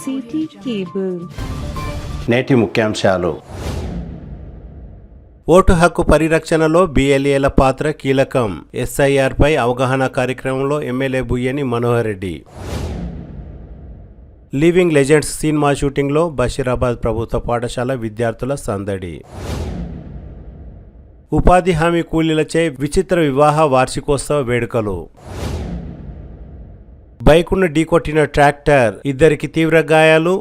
City cable. నేటి ముఖ్యాంశాలు. Vote హక్కు పరిరక్షణలో బిఎల్ఏల పాత్ర కీలకం. ఎస్ఐఆర్ పై అవగాహన కార్యక్రమంలో MLA Buyyani Manohar Reddy. Living legends cinema షూటింగ్లో బషీరాబాద్ ప్రభుత్వ పాఠశాల విద్యార్థుల సందడి. ఉపాధి హామీ కూలీలచే విచిత్ర వివాహ వార్షికోత్సవ వేడుకలు. బైకును ఢీకొట్టిన ట్రాక్టర్, ఇద్దరికి తీవ్ర గాయాలు.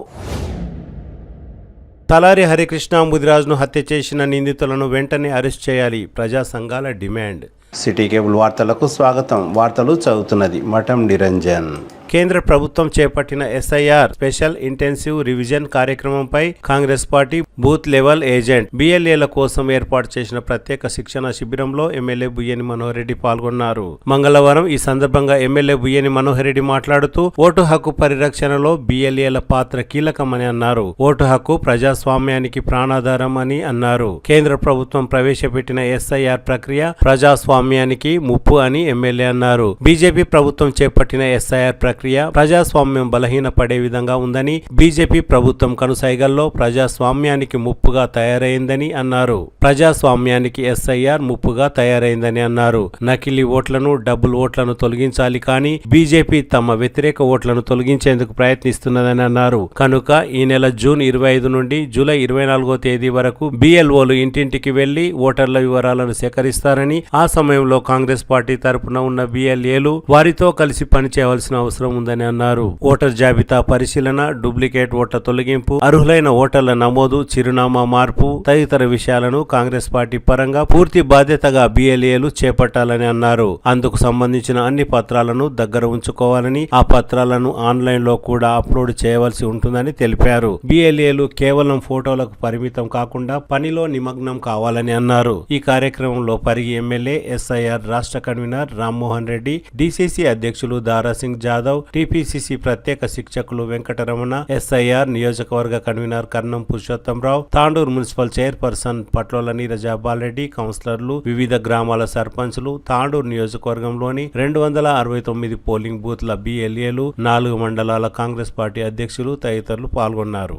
తలారి హరికృష్ణ ముదిరాజ్ను హత్య చేసిన నిందితులను వెంటనే అరెస్ట్ చేయాలి, ప్రజా సంఘాల డిమాండ్. సిటీ కేబుల్ వార్తలకు స్వాగతం. వార్తలు చదువుతున్నది మఠం నిరంజన్. కేంద్ర ప్రభుత్వం చేపట్టిన ఎస్ఐఆర్ స్పెషల్ ఇంటెన్సివ్ రివిజన్ కార్యక్రమంపై Congress party booth level agent బిఎల్ఏల కోసం ఏర్పాటు చేసిన ప్రత్యేక శిక్షణ శిబిరంలో ఎమ్మెల్యే బుయ్యని మనోహర్ రెడ్డి పాల్గొన్నారు. మంగళవారం ఈ సందర్భంగా ఎమ్మెల్యే బుయ్యని మనోహర్ రెడ్డి మాట్లాడుతూ ఓటు హక్కు పరిరక్షణలో బిఎల్ఏల పాత్ర కీలకమని అన్నారు. ఓటు హక్కు ప్రజాస్వామ్యానికి ప్రాణాధారం అని అన్నారు. కేంద్ర ప్రభుత్వం ప్రవేశపెట్టిన ఎస్ఐఆర్ ప్రక్రియ ప్రజాస్వామ్యానికి ముప్పు అని ఎమ్మెల్యే అన్నారు. బీజేపీ ప్రభుత్వం చేపట్టిన ఎస్ఐఆర్ ప్రక్రియ ప్రజాస్వామ్యం బలహీనపడే విధంగా ఉందని, బీజేపీ ప్రభుత్వం కనుసైగల్లో ప్రజాస్వామ్యానికి ముప్పుగా తయారైందని అన్నారు. ప్రజాస్వామ్యానికి ఎస్ఐఆర్ ముప్పుగా తయారైందని అన్నారు. నకిలీ ఓట్లను, డబుల్ ఓట్లను తొలగించాలి, కానీ బీజేపీ తమ వ్యతిరేక ఓట్లను తొలగించేందుకు ప్రయత్నిస్తున్నదని అన్నారు. కనుక ఈ నెల జూన్ 25 నుండి జూలై 24వ తేదీ వరకు బిఎల్ఓలు ఇంటింటికి వెళ్లి ఓటర్ల వివరాలను సేకరిస్తారని, ఆ సమయంలో కాంగ్రెస్ పార్టీ తరపున ఉన్న బిఎల్ఏలు వారితో కలిసి పనిచేయవలసిన అవసరం ఉందని అన్నారు. ఓటర్ జాబితా పరిశీలన, డూప్లికేట్ ఓట్ల తొలగింపు, అర్హులైన ఓటర్ల నమోదు, చిరునామా మార్పు తదితర విషయాలను కాంగ్రెస్ పార్టీ పరంగా పూర్తి బాధ్యతగా బిఎల్ఏలు చేపట్టాలని అన్నారు. అందుకు సంబంధించిన అన్ని పత్రాలను దగ్గర ఉంచుకోవాలని, ఆ పత్రాలను ఆన్లైన్ లో కూడా అప్లోడ్ చేయవలసి ఉంటుందని తెలిపారు. బిఎల్ఏలు కేవలం ఫోటోలకు పరిమితం కాకుండా పనిలో నిమగ్నం కావాలని అన్నారు. ఈ కార్యక్రమంలో పరిగి ఎమ్మెల్యే, ఎస్ఐఆర్ రాష్ట్ర కన్వీనర్ రామ్మోహన్ రెడ్డి, డిసిసి అధ్యక్షులు దారాసింగ్ జాదవ్, టిపిసిసి ప్రత్యేక శిక్షకులు వెంకటరమణ, ఎస్ఐఆర్ నియోజకవర్గ కన్వీనర్ కర్ణం పురుషోత్తంరావు, తాండూరు మున్సిపల్ చైర్పర్సన్ పట్లోల నీరజాబాలరెడ్డి, కౌన్సిలర్లు, వివిధ గ్రామాల సర్పంచులు, తాండూరు నియోజకవర్గంలోని 269 పోలింగ్ బూత్ల బిఎల్ఏలు, 4 మండలాల కాంగ్రెస్ పార్టీ అధ్యక్షులు తదితరులు పాల్గొన్నారు.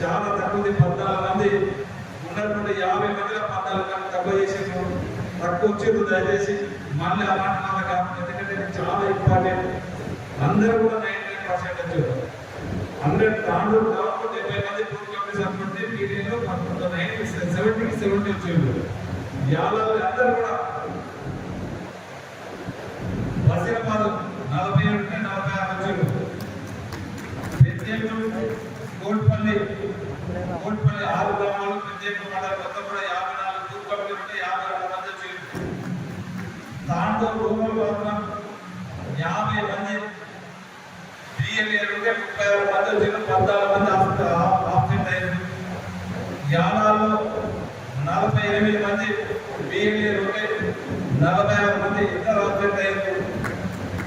చాలా తక్కువ 14 మంది ఉన్నటువంటి 50 మందిలో 14 మంది తక్కువ చేసాము, తక్కువ వచ్చేది. దయచేసి మళ్ళీ అలాంటి కాకుండా, ఎందుకంటే చాలా ఇంపార్టెంట్. అందరూ కూడా 99% వచ్చారు. 100 దాంట్లో 70 మంది బూత్ కమిటీ అనుకుంటే మీటింగ్లో 70 వచ్చారు. 50 అందరూ కూడా బషీరాబాద్ 47 ఉంటే 46 వచ్చారు. కోట్పల్లి 6 గ్రామాలు, ప్రత్యేక మండలం మొత్తం కూడా 54 బూత్ కమిటీ ఉంటే 52 మంది వచ్చారు. దాంట్లో రూరల్ వర్గం 50 మంది బిఎల్ఏలు ఉంటే 36 మంది వచ్చారు. 14 మంది ఆబ్సెంట్ అయ్యారు. యానాల్లో 48 మంది బిఎల్ఏలు ఉంటే 46 మంది ఇద్దరు ఆబ్సెంట్ అయ్యారు.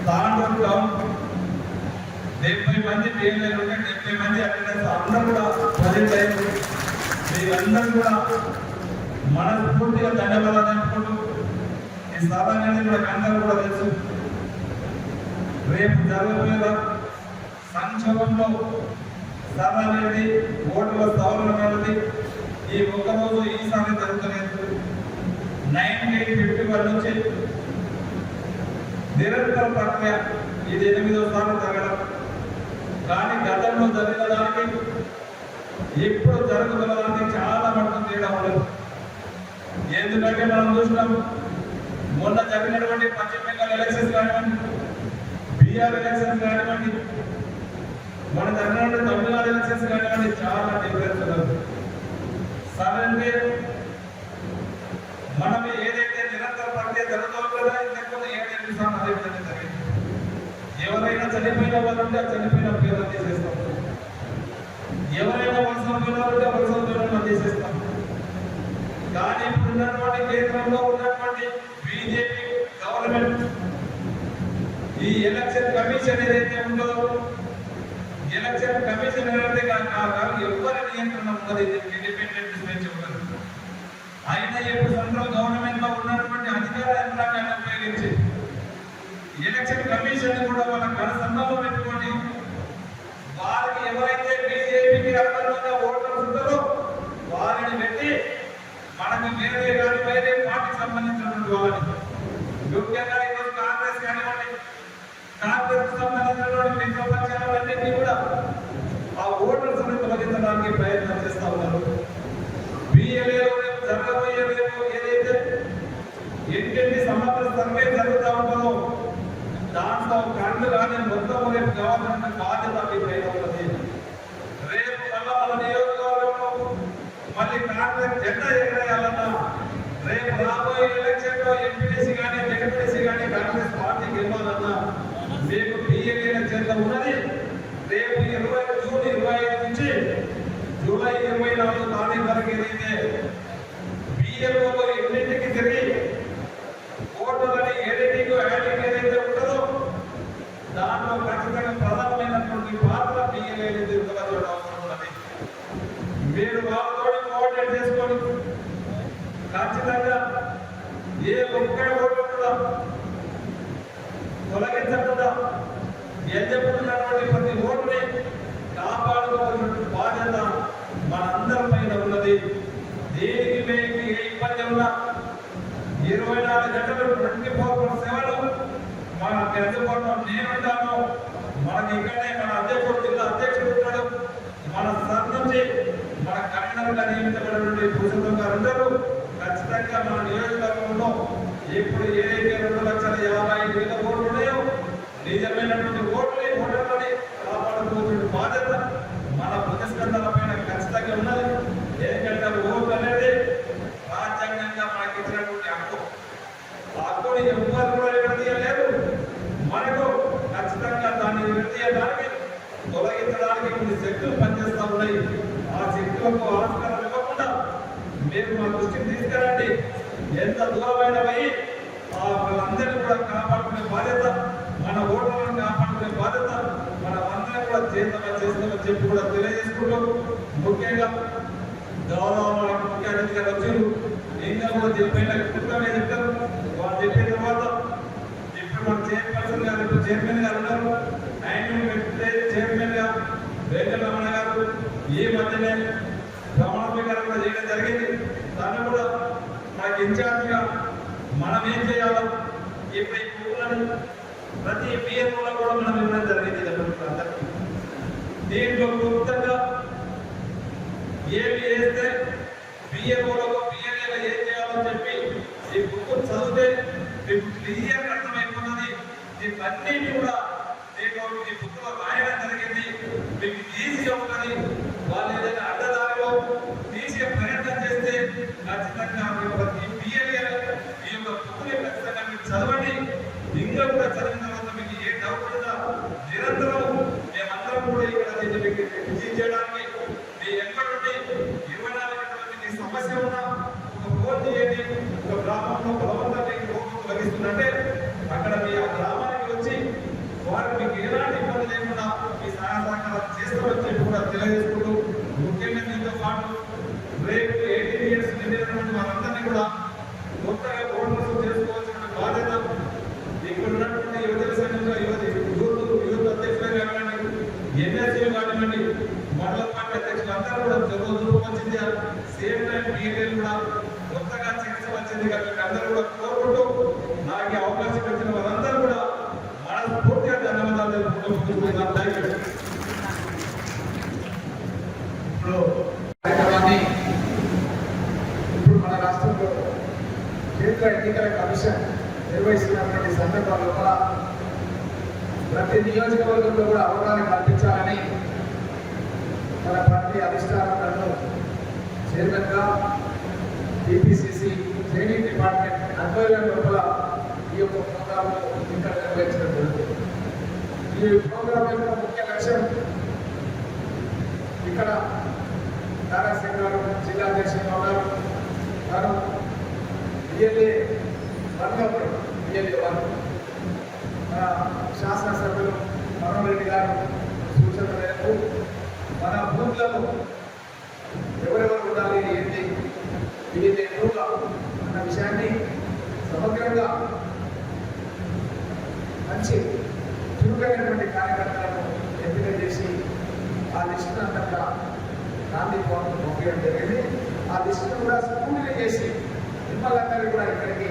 దాంట్లో టౌన్ 70 మంది బిఎల్ఏలు ఉంటే 70 మంది అటెండెన్స్ అందరూ కూడా ప్రజెంట్ అయ్యారు. మీరందరూ కూడా మనస్ఫూర్తిగా ధన్యవాదాలు తెలుపుకుంటూ, ఈ సభ అనేది మనకు అందరూ కూడా తెలుసు, రేపు జరగబోయే సంక్షోభంలో సభ అనేది ఓటుల సవరణ అనేది ఈ ఒక్కరోజు ఈసారి జరుగుతలేదు. 1951 నుంచి నిరంతర ప్రక్రియ, ఇది 8వ సార్లు జరగడం. కానీ గతంలో జరిగిన దానికి ఇప్పుడు జరుగుతున్న దానికి చాలా మటుకు తేడా ఉండదు. ఎందుకంటే మనం చూసినాం, మొన్న జరిగినటువంటి పశ్చిమ బెంగాల్ ఎలక్షన్స్ కానివ్వండి, బీహార్ ఎలక్షన్స్ కానివ్వండి, మన జరిగినటువంటి తమిళనాడు ఎలక్షన్స్ కానివ్వండి, చాలా డిఫరెన్స్ ఉన్నది. సడన్గా మనం ఏదైతే నిరంతర ప్రక్రియ జరుగుతుందో లేకపోతే 7 సార్లు అదే విధంగా జరిగింది. ఎవరైనా చనిపోయిన వాళ్ళు ఉంటే చనిపోయిన పేర్లు తీసేస్తాం, ఎవరైనా వలస ఉంటే వలస పేర్లను తీసేస్తాం. కానీ ఇప్పుడున్నటువంటి కేంద్రంలో ఉన్నటువంటి బీజేపీ గవర్నమెంట్ ఈ ఎలక్షన్ కమిషన్ ఏదైతే ఉందో, ఎలక్షన్ కమిషన్ ఎవరి నియంత్రణ ఉన్నది, ఇండిపెండెంట్ బెంచ్ ఆయన ఇప్పుడు సెంట్రల్ గవర్నమెంట్ లో ఉన్నటువంటి అధికార యంత్రాంగాన్ని ఉపయోగించి ఎలక్షన్ కమిషన్ కూడా వాళ్ళ కనసంలో పెట్టుకొని వారికి ఎవరైతే బీజేపీకి అనుబంధంగా ఓటర్స్ ఉంటారో వారిని పెట్టి మనకు వేరే పార్టీకి సంబంధించినటువంటి వాళ్ళని ముఖ్యంగా ఈరోజు కాంగ్రెస్ కానివ్వండి, కాంగ్రెస్ సంబంధించినటువంటి మిత్రపక్షాలన్నింటినీ కూడా ఆ ఓటర్స్ ని తొలగించడానికి ప్రయత్నం చేస్తా ఉన్నారు. బిఎల్ఏలో జరగబోయే ఏదైతే ఇంటింటి సమగ్ర సర్వే జరుగుతూ ఉంటుందో దాంట్లో కళ్ళు కానీ మొత్తం రేపు కావాలన్న బాధ్యత మీ పైన ఉన్నది. రేపు మళ్ళా మన నియోజకవర్గంలో మళ్ళీ కాంగ్రెస్ జెండా ఎగరేయాలన్నా, రేపు రాబోయే ఎలక్షన్ లో ఎంపీటీసీ కానీ జెడ్పీటీసీ కానీ కాంగ్రెస్ పార్టీ గెలవాలన్నా మీకు బిఎల్ఏల చేత ఉన్నది. రేపు జూన్ 25 నుంచి జూలై 24 తారీఖు వరకు ఏదైతే బిఎల్ఓలో ఎన్నింటికి తిరిగి ఓటర్లని ఏడేటికి యాడింగ్ ఏదైతే ఉంటుందో దాంట్లో ఖచ్చితంగా ప్రధానమైనటువంటి పాత్ర బిఎల్ఏ నిర్వహించడం అవసరం ఉన్నది. మీరు వాళ్ళతో కోఆర్డినేట్ చేసుకొని ఖచ్చితంగా ఏ ఒక్క ఓటు కూడా తొలగించకుండా ఎదుర్కొన్నటువంటి ప్రతి ఓటుని కాపాడుకోవాల్సిన బాధ్యత మనందరి పైన ఉన్నది. దేనికి మీకు ఏ ఇబ్బంది ఉన్నా 24 గంటలు 24/7 మన అందుబాటులో నేనుంటాను. మనకి ఇక్కడనే మన అధ్యక్షుడు, జిల్లా అధ్యక్షుడు ఉన్నాడు. మన సార్ నుంచి మన కన్వీనర్గా నియమించబడినటువంటి భూషణ్ గారు ఉంటారు. ఖచ్చితంగా మన నియోజకవర్గంలో ఇప్పుడు ఏదైతే 2,50,000 ఓట్లు ఉన్నాయో నిజమైనటువంటి ఓటర్లని కాపాడుకోవాల్సిన బాధ్యత మన ప్రతిస్పందన పైన ఖచ్చితంగా ఉన్నది. ఎందుకంటే ఓటు అనేది రాజ్యాంగంగా మనకి ఇచ్చినటువంటి హక్కు. ఆ హక్కుని ఎవ్వరు కూడా విడదీయలేరు. మనకు ఖచ్చితంగా దాన్ని విడదీయడానికి తొలగించడానికి కొన్ని శక్తులు పనిచేస్తూ ఉన్నాయి. ఆ శక్తులకు ఆస్కారం ఇవ్వకుండా మీరు మా దృష్టిని తీసుకురండి. ఎంత దూరమైన పోయి వాళ్ళందరినీ కూడా కాపాడుకునే బాధ్యత, మన ఓటర్లను కాపాడుకునే బాధ్యత మన అందరం కూడా చేస్తామని చెప్పి కూడా తెలియజేసుకుంటూ, ముఖ్యంగా గౌరవ ముఖ్య అతిథిగా వచ్చారు. ఇంకా కూడా చెప్పిన కుటుంబమే చెప్తారు. వాళ్ళు చెప్పిన తర్వాత ఇప్పుడు మన చైర్పర్సన్ గారు, ఇప్పుడు చైర్మన్ గారు ఉన్నారు. ఆయన చైర్మన్ గా వెంకటరమణ గారు ఈ మధ్యనే ప్రమాణ స్వీకారం కూడా చేయడం జరిగింది. దాన్ని కూడా మనకి ఇన్ఛార్జిగా మనం ఏం చేయాలో ఇప్పుడు ఈ పువ్వులను ప్రతి బియ్యంలో కూడా మనం ఇవ్వడం జరిగింది. అందరికీ దీంట్లో క్లుప్తంగా ఏమి వేస్తే బియ్యంలో బియ్యంలో ఏం చేయాలో చెప్పి ఈ బుక్ చదివితే మీకు క్లియర్ అర్థమైపోతుంది. దీన్ని కూడా దీంట్లో ఈ బుక్ లో రాయడం జరిగింది. మీకు ఈజీగా ఉంటుంది. వాళ్ళు ఏదైనా అడ్డదారిలో తీసే ప్రయత్నం చేస్తే ఖచ్చితంగా ఈ బియ్యం ఈ యొక్క బుక్ని ఖచ్చితంగా మీరు చదవండి. ఇంకా కూడా చదివిన తర్వాత మీకు ఏ డౌట్ ఉందా నిరంతరం మేమందరం కూడా ఇక్కడ మీకు చేయడానికి మీ ఎక్కడుండి 24 గంటల మీకు సమస్య ఉన్నా ఒక ఫోన్ చేయండి. ఒక గ్రామంలో బలవంతంగా రోడ్డు తొలగిస్తుందంటే అక్కడ మీ ఆ గ్రామానికి వచ్చి వారు మీకు ఎలాంటి ఇబ్బంది లేకుండా మీ సహాయ సహకారం చేస్తామని చెప్పి కూడా తెలియజేసుకుంటూ, ముఖ్యంగా దీంతో పాటు రేపు 18 ఇయర్స్ నిండినటువంటి వారందరినీ కూడా కొత్తగా ఓటర్స్ చేసుకోవాల్సిన బాధ్యత ఇక్కడ ఉన్నటువంటి యువజన సంఘంలో యూత్ అధ్యక్షులు కానివ్వండి, ఎన్ఎస్సీలు కానివ్వండి, మండల పార్టీ అధ్యక్షులు అందరూ కూడా చదువు వచ్చింది. సేమ్ టైం బిఎల్ఏలు కూడా కొత్తగా చికిత్స వచ్చింది. కాబట్టి అందరూ కూడా కోరుకుంటూ నాకు అవకాశం ఇచ్చిన వారందరూ కూడా మనస్ఫూర్తిగా ధన్యవాదాలు తెలుపుకుంటూ ఇప్పుడు మన రాష్ట్రంలో కేంద్ర ఎన్నికల కమిషన్ నిర్వహిస్తున్నటువంటి సందర్భంలో ప్రతి నియోజకవర్గంలో కూడా అవగాహన కల్పించాలని మన పార్టీ అధిష్టానం నన్ను చైర్మన్గా టీపీసీసీ ట్రైనింగ్ డిపార్ట్మెంట్ ఆధ్వర్యం లోపల ఈ యొక్క ప్రోగ్రాంను ఇక్కడ నిర్వహించడం జరుగుతుంది. ఈ ప్రోగ్రాం యొక్క ముఖ్య లక్ష్యం ఇక్కడ తారాసింగ్ గారు జిల్లా అధ్యక్షులుగా ఉన్నారు. వారు బిఎల్ఏ 1 మన శాసనసభ్యులు మనోహర్ రెడ్డి గారు సూచన మేరకు మన బూత్లలో ఎవరెవరు ఉండాలి ఏంటి బిఎల్ఏ సమగ్రంగా మంచి చురుకైనటువంటి కార్యకర్తలను ఎంపిక చేసి ఆ లిస్టును అంతా గాంధీ భవన్ పంపించడం జరిగింది. ఆ లిస్టును కూడా స్కూల్ని చేసి మిమ్మల్ని అందరినీ కూడా ఇక్కడికి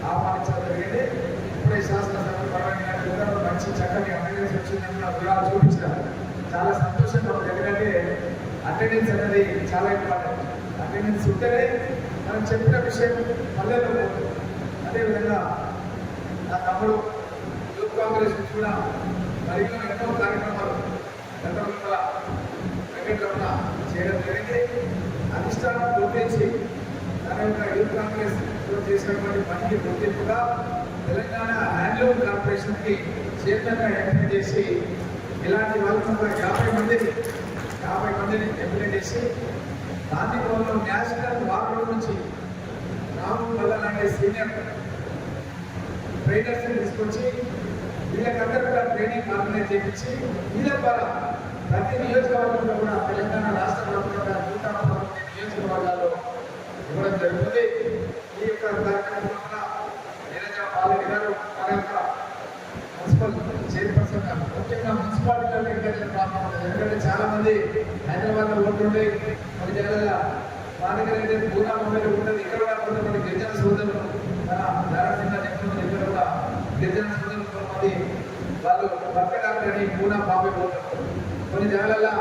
ఆహ్వానించడం జరిగింది. ఇప్పుడే శాసనసభ్యులు పరమైన మంచి చక్కని అటెండెన్స్ వచ్చిందని వివరాలు చూపించారు. చాలా సంతోషంగా ఉంది. ఎందుకంటే అటెండెన్స్ అనేది చాలా ఇంపార్టెంట్. అటెండెన్స్ ఉంటేనే మనం చెప్పిన విషయం పల్లెల్లో పోతుంది. అదేవిధంగా నా తమ్ముడు యూత్ కాంగ్రెస్ నుంచి కూడా మరిగా ఎన్నో కార్యక్రమాలు గతంలో వెంకటరమణ చేయడం జరిగింది. అధిష్టానం గుర్తించి తన యొక్క యూత్ కాంగ్రెస్ చేసినటువంటి పనికి గుర్తింపుగా తెలంగాణ హ్యాండ్లూమ్ కార్పొరేషన్కి చైర్మన్గా ఎంపిక చేసి ఇలాంటి వాళ్ళకు 50 మందిని ఎంపిక చేసి గాంధీ భవన్లో నేషనల్ వార్ రూమ్ నుంచి రాము మల్లన్ అనే సీనియర్ ట్రైనర్స్ని తీసుకొచ్చి వీళ్ళకందరూ కూడా ట్రైనింగ్ ఆర్గనైజ్ చేయించి వీళ్ళ ద్వారా ప్రతి నియోజకవర్గంలో కూడా తెలంగాణ రాష్ట్ర ప్రభుత్వంగా 119 నియోజకవర్గాల్లో ఇవ్వడం జరుగుతుంది. ఈ యొక్క కార్యక్రమంలో కూడా నీరజ పాలెడ్డి గారు మన యొక్క మున్సిపల్ చైర్పర్సన్ గారు ముఖ్యంగా మున్సిపాలిటీలో వెంకటేశ్వర ప్రాంతం ఉంటుంది. ఎందుకంటే చాలా మంది హైదరాబాద్లో ఓట్లుండే కొన్ని జగల మా దగ్గర అయితే పూనా మొదలు ఉంటుంది. ఇక్కడ కూడా కొంతమంది గిరిజన సోదరులు మన ధారాళంగా చెప్తున్నారు. ఇక్కడ కూడా గిరిజన సోదరులు కొంతమంది వాళ్ళు భర్త డాక్టర్ని పూనా బాబే పోతారు. కొన్ని జగలల్లో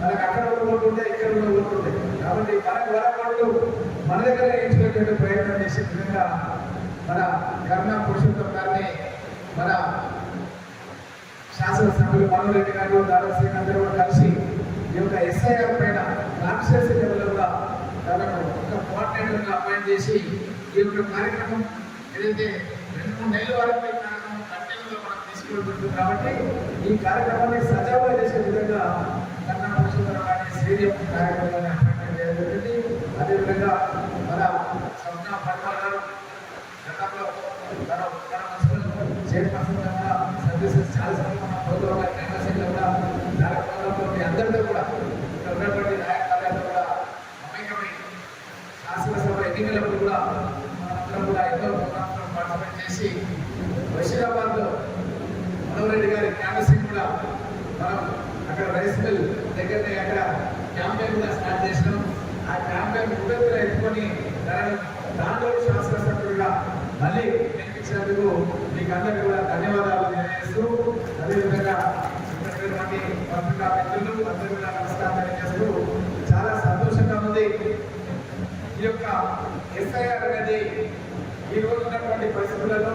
మనకు అక్కడ కూడా ఓట్లుంటే ఇక్కడ కూడా ఓట్లుంటాయి. కాబట్టి మనకు వర ఓట్లు మన దగ్గర ఎంచుకునే ప్రయత్నం చేసే విధంగా మన కరుణా పురుషోత్తం గారిని మన శాసనసభ్యులు మనోరెడ్డి గారు దాదా సింగ్ అందరూ కూడా కలిసి ఈ యొక్క ఎస్ఐఆర్ పైన కాన్స్టిట్యూన్సీ లెవెల్లో కూడా దాదాపు ఒక కోఆర్డినేటర్గా అపాయింట్ చేసి ఈ యొక్క కార్యక్రమం ఏదైతే 2-3 నెలల వరకు ఈ కార్యక్రమం కంటిన్యూగా మనం తీసుకెళ్తుంది. కాబట్టి ఈ కార్యక్రమాన్ని సజావుగా చేసే విధంగా కన్నా పురుషోత్తరం గారిని స్టేడియం కార్యక్రమాన్ని అపాయింట్మెంట్ చేయడం జరిగింది. అదేవిధంగా మన స్వప్న పట్వాల్ గారు గతంలో మన మున్సిపల్ చైర్పర్సన్ కూడా సర్వీసెస్ చాలా సందర్భంగా ప్రోగ్రామ్ ట్రైనర్స్లో కూడా కార్యక్రమంలో అందరితో కూడా ఇక్కడ ఉన్నటువంటి నాయకులతో కూడా మమేకమై శాసనసభ ఎన్నికలప్పుడు కూడా మనందరం కూడా ఎన్నో ప్రోగ్రామ్స్లో పార్టిసిపేట్ చేసి బషీరాబాద్లో మనోరెడ్డి గారి క్యాంపసింగ్ కూడా మనం అక్కడ రైస్ మిల్ దగ్గరనే అక్కడ క్యాంపెయిన్ కూడా స్టార్ట్ చేసినాం. ఆ క్యాంపెయిన్ ఉదయంగా ఎత్తుకొని దాంట్లో శాసనసభ్యులుగా మళ్ళీ నేర్పించినందుకు మీకు అందరికీ కూడా ధన్యవాదాలు తెలియజేస్తూ అదేవిధంగా ఉన్నటువంటి పత్రికా మిత్రులు అందరూ కూడా నమస్కారం తెలియజేస్తూ చాలా సంతోషంగా ఉంది. ఈ యొక్క ఎస్ఐఆర్ అనేది ఈ రోజు ఉన్నటువంటి పరిస్థితులలో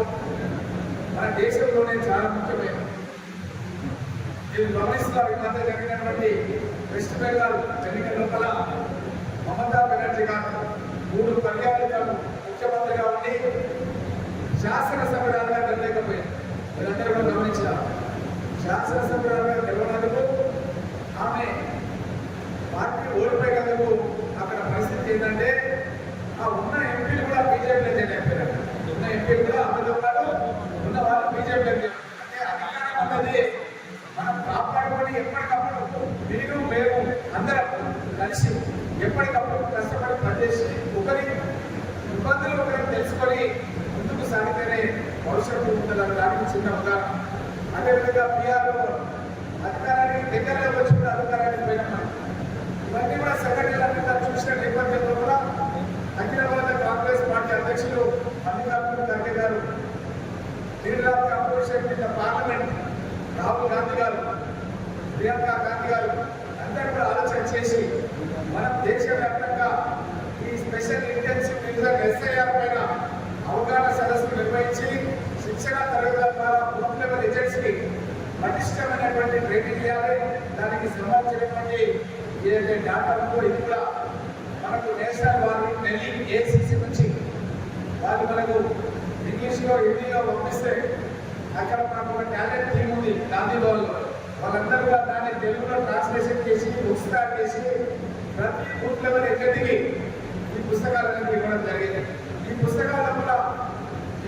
మన దేశంలోనే చాలా ముఖ్యమైనది. మీరు గమనిస్తారు, ఈ మధ్య జరిగినటువంటి వెస్ట్ బెంగాల్ ఎన్నికల లోపల మమతా బెనర్జీ గారు 3 పర్యాయాలు ముఖ్యమంత్రిగా ఉండి శాసనసభ్యురాలుగా గెలవలేకపోయింది. మీరందరూ కూడా గమనించారు. శాసనసభ్యురాలుగా గెలవనందుకు ఆమె పార్టీ ఓడిపోయేందుకు అక్కడ పరిస్థితి ఏంటంటే ఆ ఉన్న ఎంపీలు కూడా బీజేపీలో జాయిన్ అయిపోయారు. ఉన్న ఎంపీలు కూడా ఆమెతో పాటు ఉన్న వాళ్ళు బీజేపీలో అంటే అధికారం అన్నది మనం కాపాడుకొని ఎప్పటికప్పుడు మీరు మేము అందరం కలిసి ఎప్పటికప్పుడు కష్టపడి పనిచేసి ఒకరి ఇబ్బందులు ఒకరికి తెలుసుకొని ముందుకు సాగితేనే భవిష్యత్తు ఉంటుందని దానికి చిన్న ఉదాహరణ. అదేవిధంగా బీఆర్లో అధికారానికి దగ్గరలో వచ్చి కూడా అధికారానికి పోయినాం. ఇవన్నీ కూడా సంఘటనలంతా చూసిన నేపథ్యంలో కూడా అఖిల భారత కాంగ్రెస్ పార్టీ అధ్యక్షులు మల్లికార్జున ఖర్గే గారు, leader of the opposition in the parliament Rahul Gandhi గారు, ప్రియాంక గాంధీ గారు అందరూ కూడా ఆలోచన చేసి మనం దేశవ్యాప్తంగా ఈ స్పెషల్ ఇంటెన్సివ్ రివిజన్ ఎస్ఐఆర్ పైన అవగాహన సదస్సులు నిర్వహించి శిక్షణ తరగతుల ద్వారా బూత్ లెవెల్ ఏజెంట్స్కి పటిష్టమైనటువంటి ట్రైనింగ్ ఇవ్వాలి. దానికి సంబంధించినటువంటి ఏదైతే డాటా ఉందో ఇది కూడా మనకు నేషనల్ వారు ఢిల్లీ ఏసీసీ నుంచి వాళ్ళు మనకు ఇంగ్లీష్లో హిందీలో పంపిస్తే అక్కడ మనకు ఒక టాలెంట్ టీమ్ ఉంది గాంధీ భవన్లో. వాళ్ళందరూ కూడా దాన్ని తెలుగులో ట్రాన్స్లేషన్ చేసి బుక్స్ తయారు చేసి ప్రతి బూత్ లెవెల్ ఏజెంట్కి ఈ పుస్తకాలను ఇవ్వడం జరిగింది. ఈ పుస్తకాలను కూడా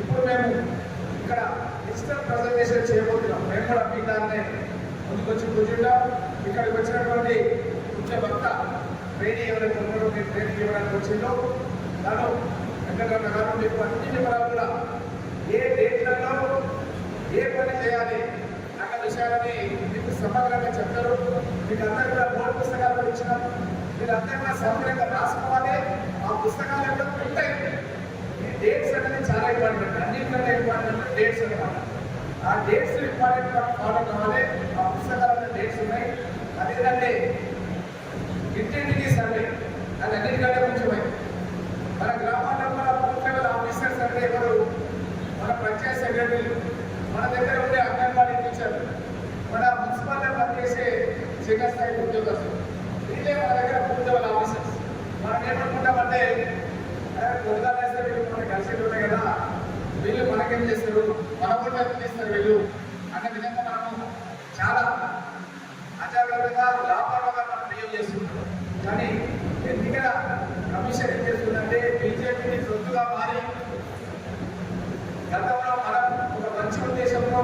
ఇప్పుడు మేము ఇక్కడ డిజిటల్ ప్రజెంటేషన్ చేయబోతున్నాం. మేము కూడా మీ దాన్ని ముందుకొచ్చి కూర్చుంటాం. ఇక్కడికి వచ్చినటువంటి ముఖ్య వక్త ట్రైనింగ్ ఎవరైతే ఉన్నారో మీరు ట్రైనింగ్ ఇవ్వడానికి వచ్చిందో తను వెంకటరమణ గారు మీకు అన్ని వివరాలు కూడా ఏ డేట్లలో ఏ పని చేయాలి అన్న విషయాలని మీకు సమగ్రంగా చెప్తారు. మీకు అందరూ కూడా బోర్డు పుస్తకాలు కూడా ఇచ్చినాం. మీరు అందరూ కూడా సమగ్రంగా రాసుకోవాలి. ఆ పుస్తకాలు కూడా ప్రింట్ అయింది. ఈ డేట్స్ అనేది చాలా ఇంపార్టెంట్. అన్నింటికంటే ఇంపార్టెంట్ డేట్స్ అనమాట. ఆ డేట్స్ ఇంపార్టెంట్ ఫాలో కావాలి. ఆ పుస్తకాలలో డేట్స్ ఉన్నాయి. అదేంటంటే ఇంటింటికి సర్వే అది అన్నిటికంటే ముఖ్యమైనది. మన గ్రామాల్లో మన బూత్ లెవెల్ ఆఫీసర్స్ అంటే ఎవరు? మన పంచాయత్ సెక్రటరీలు, మన దగ్గర ఉండే అంగన్వాడీ టీచర్లు, మన మున్సిపాలిటీ పనిచేసే చిన్న స్థాయి ఉద్యోగస్తులు, వీళ్ళే మన దగ్గర బూత్ లెవెల్ ఆఫీసర్స్. మనం ఏమనుకుంటామంటే పొద్దుగా వేస్తే వీళ్ళు మనకి కలిసి ఉన్నాయి కదా, వీళ్ళు మనకేం చేస్తారు, మన కూడా ఏం చేస్తారు వీళ్ళు అనే విధంగా మనము చాలా అజాగ్రత్తగా లాభాలుగా మనం బిహేవ్ చేస్తుంటాం. కానీ ఎన్నికల కమిషన్ ఏం చేస్తుందంటే బీజేపీని సొత్తుగా మారి గతంలో మనం ఒక మంచి ఉద్దేశంలో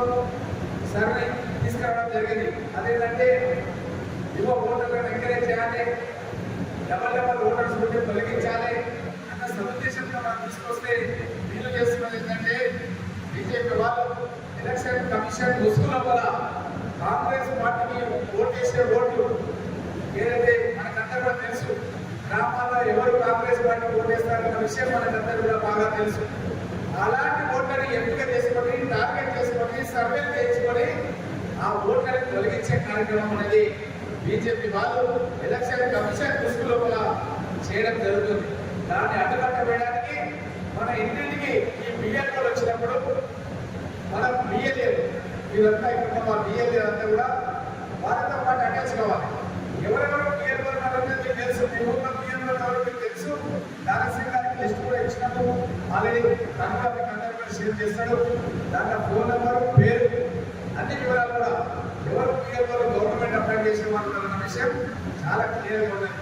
సర్వే తీసుకురావడం జరిగింది. అదేంటంటే యువ ఓటర్లను ఎంకరేజ్ చేయాలి, డబల్ ఓటర్స్ ఉంటే తొలగించాలి అన్న సదుద్దేశంతో మనం తీసుకొస్తే వీళ్ళు చేస్తున్నది ఏంటంటే బీజేపీ వాళ్ళు ఎలక్షన్ కమిషన్ ముసుగుల వల్ల కాంగ్రెస్ పార్టీకి ఓటేసే ఓట్లు ఏదైతే మనకందరూ కూడా తెలుసు. గ్రామాల్లో ఎవరు కాంగ్రెస్ పార్టీకి ఓటేస్తారన్న విషయం మనకందరూ కూడా బాగా తెలుసు. అలాంటి ఓట్లని ఎంపిక చేసుకొని టార్గెట్ చేసుకొని సర్వేలు చేయించుకొని ఆ ఓట్లని తొలగించే కార్యక్రమం అనేది బీజేపీ వాళ్ళు ఎలక్షన్ కమిషన్ దృష్టి లోపల చేయడం జరుగుతుంది. దాన్ని అడ్డుకట్ట వేయడానికి మన ఇంటింటికి ఈ బిఎల్ఏలు వచ్చినప్పుడు మనం బిఎల్ఏలు ఇదంతా ఇక్కడ మా బిఎల్ఏ అంతా కూడా వారితో పాటు అటాచ్ కావాలి. ఎవరెవరు బిఎల్ఏ మీకు తెలుసు, మీ ఊళ్ళో బిఎల్ఏ మీకు తెలుసు. దానికి లిస్ట్ కూడా ఇచ్చినప్పుడు ఆల్రెడీ కనుక అందరూ కూడా షేర్ చేస్తాడు. దాంట్లో ఫోన్ నెంబరు, పేరు, అన్ని వివరాలు కూడా ఎవరు బిఎల్ఏ గవర్నమెంట్ అప్లై చేసే వాళ్ళు అన్న విషయం చాలా క్లియర్గా ఉన్నది.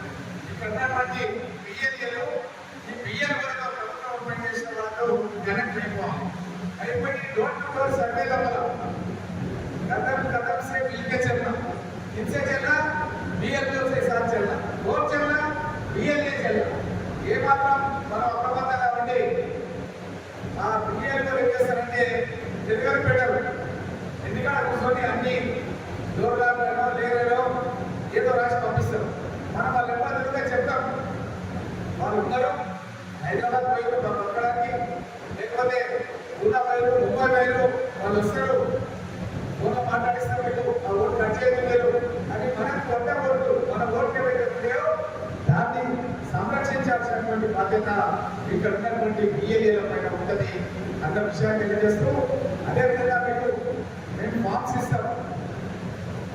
ఇక్కడ ఉన్నటువంటి బిఎల్ఏలు ఈ బిఎల్ వరకు ప్రభుత్వం అప్లై చేసిన వాళ్ళు కనెక్ట్ అయిపోయి डोर टू डोर सर्वे लगा कदम कदम से मिलकर चलना, इनसे चलना, बीएलओ के साथ चलना, और चलना बीएलए चलना. ये मात्रम మనం అప్రమత్తంగా ఉండి ఆ బిఎల్ఓ ఏం చేస్తారంటే డెలివరీ పెట్టారు. ఎందుకంటే కూర్చొని అన్ని దూరాలలో లేరలో ఏదో రాసి పంపిస్తారు. మనం వాళ్ళు ఎవరిగా చెప్తాం వాళ్ళు ఉన్నారు హైదరాబాద్ పోయి పక్కడానికి, లేకపోతే పూనా బయలు, ముంబై బయలు వాళ్ళు వస్తారు, ఫోన్లో మాట్లాడిస్తారు. వీళ్ళు ఆ ఓటు కట్ చేయలేదు అని మనకు కొత్త ఓట్లు మన ఓట్లు ఏవైతే దాన్ని సంరక్షించాల్సినటువంటి బాధ్యత ఇక్కడ ఉన్నటువంటి బిఎల్ఏల పైన ఉంటుంది అన్న విషయాన్ని తెలియజేస్తూ, అదేవిధంగా మీకు మేము ఫామ్స్ ఇస్తాం.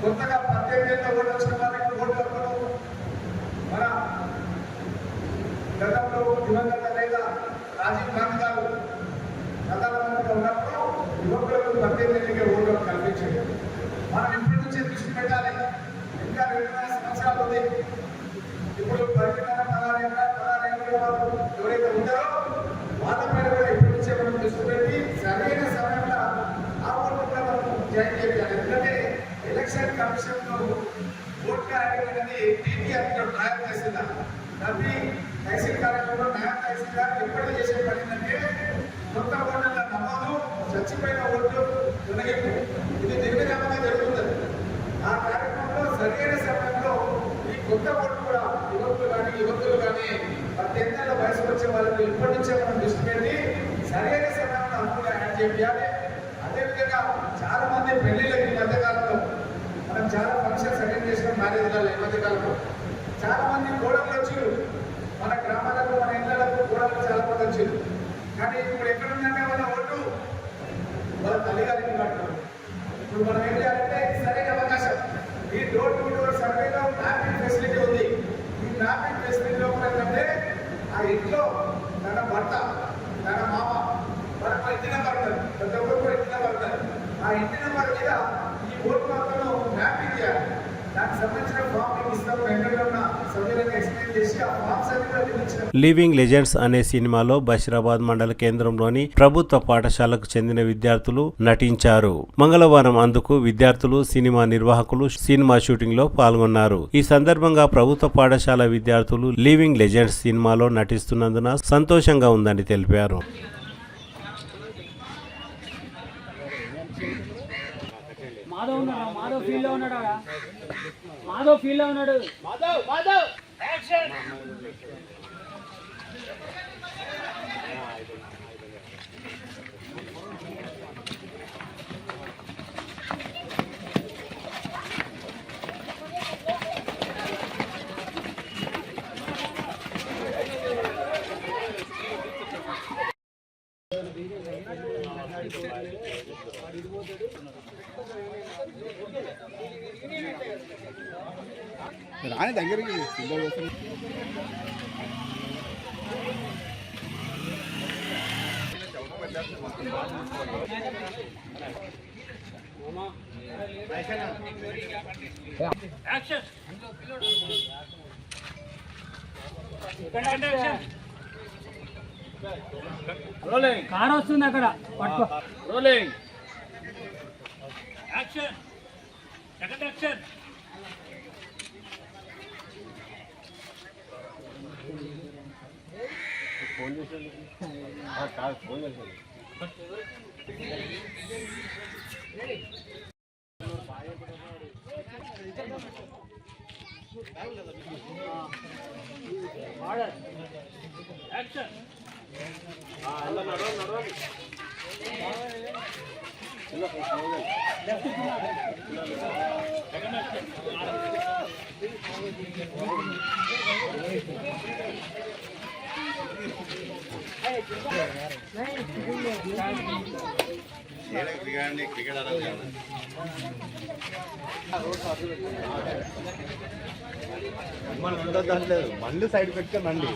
కొత్తగా 18 ఏళ్ళ ఓటు వచ్చిన వారికి ఓట్లకు మన గతంలో దివంగత నేత రాజీవ్ గాంధీ గారు ప్రధానమంత్రిగా ఉన్నప్పుడు యువకులకు 18 ఏళ్ళకే ఓటు కల్పించారు. మనం ఇప్పటి నుంచే దృష్టి పెట్టాలి. ఇంకా 2 సంవత్సరాలు ఉంది. ఇప్పుడు 16 ఎవరైతే ఉంటారో వాళ్ళ పైన కూడా ఇప్పటి నుంచే మనం దృష్టి పెట్టి సరైన సమయంలో ఆ ఓటు కూడా మనం జాయిన్ చేయాలి. ఎందుకంటే ఎలక్షన్ కమిషన్లో ఓట్ కార్డు అనేది టీటీఆర్ న్యాయం తహసీల్దార్ ప్రతి తహసీల్ కార్యాలయంలో న్యాయం తహసీల్దార్ ఎప్పటికీ చేసే పని ఏంటంటే కొత్త ఓట్ల నమోదు, చచ్చిపోయిన ఓట్లు తొలగింపు, ఇది నిర్విధంగా జరుగుతుంది. ఆ కార్యక్రమంలో సరైన సమయంలో ఈ కొత్త ఓట్లు కూడా యువకులు కానీ 18 ఏళ్ళ వయసు వచ్చే వాళ్ళకి ఇప్పటి నుంచే మనం దృష్టి పెట్టి సరైన సమయంలో అందులో యాడ్ చేయాలి. అదేవిధంగా చాలా మంది పెళ్లిళ్ళకి ఈ మధ్యకాలంలో మనం చాలా ఫంక్షన్స్ అటెండ్ చేసిన మ్యారేజ్లలో ఈ మధ్యకాలంలో చాలా మంది కోడళ్ళు వచ్చారు. మన గ్రామాలకు మన ఇళ్లకు కోడళ్ళు చాలా మంది వచ్చారు. కానీ ఇప్పుడు ఎక్కడుందంటే వాళ్ళ ఓటు వాళ్ళ తల్లిగారికి కట్టుకోవాలి. ఇప్పుడు మనం ఏం చేయాలంటే సరైన అవకాశం ఈ డోర్ టు డోర్ సర్వేలో మ్యాపింగ్ ఫెసిలిటీ ఉంది. ఈ మ్యాపింగ్ ఫెసిలిటీలో కూడా ఏంటంటే ఆ ఇంట్లో తన భర్త, తన మామ మనకు ఇంటి నెంబర్ ఉంటుంది, ప్రతి ఒక్కరు కూడా ఇంటి నెంబర్ ఉంటుంది. ఆ ఇంటి నెంబర్ మీద ఈ ఓటు మాత్రం మ్యాపింగ్ చేయాలి. దానికి సంబంధించిన ఫామ్ మీకు ఇస్తాం. వెంటనే ఉన్న సభ్యులకు ఎక్స్ప్లెయిన్ చేసి ఆ ఫామ్స్ అన్ని కూడా నిలిచిన లివింగ్ లెజెండ్స్ అనే సినిమాలో బషీరాబాద్ మండల కేంద్రంలోని ప్రభుత్వ పాఠశాలకు చెందిన విద్యార్థులు నటించారు. మంగళవారం అందుకు విద్యార్థులు, సినిమా నిర్వాహకులు సినిమా షూటింగ్ లో పాల్గొన్నారు. ఈ సందర్భంగా ప్రభుత్వ పాఠశాల విద్యార్థులు లివింగ్ లెజెండ్స్ సినిమాలో నటిస్తున్నందున సంతోషంగా ఉందని తెలిపారు. మాధవ్ ఫీల్డ్ లో ఉన్నాడు. మాధవ్ ఫీల్డ్ లో ఉన్నాడు. మాధవ్ యాక్షన్. రాని దగ్గరికి సిద్ధం చేస్తాను. కార్ వస్తుంది అక్కడ పట్టుకో. Rolling action. Second action. Phone చేసి ఫోన్ చేసి యాక్షన్.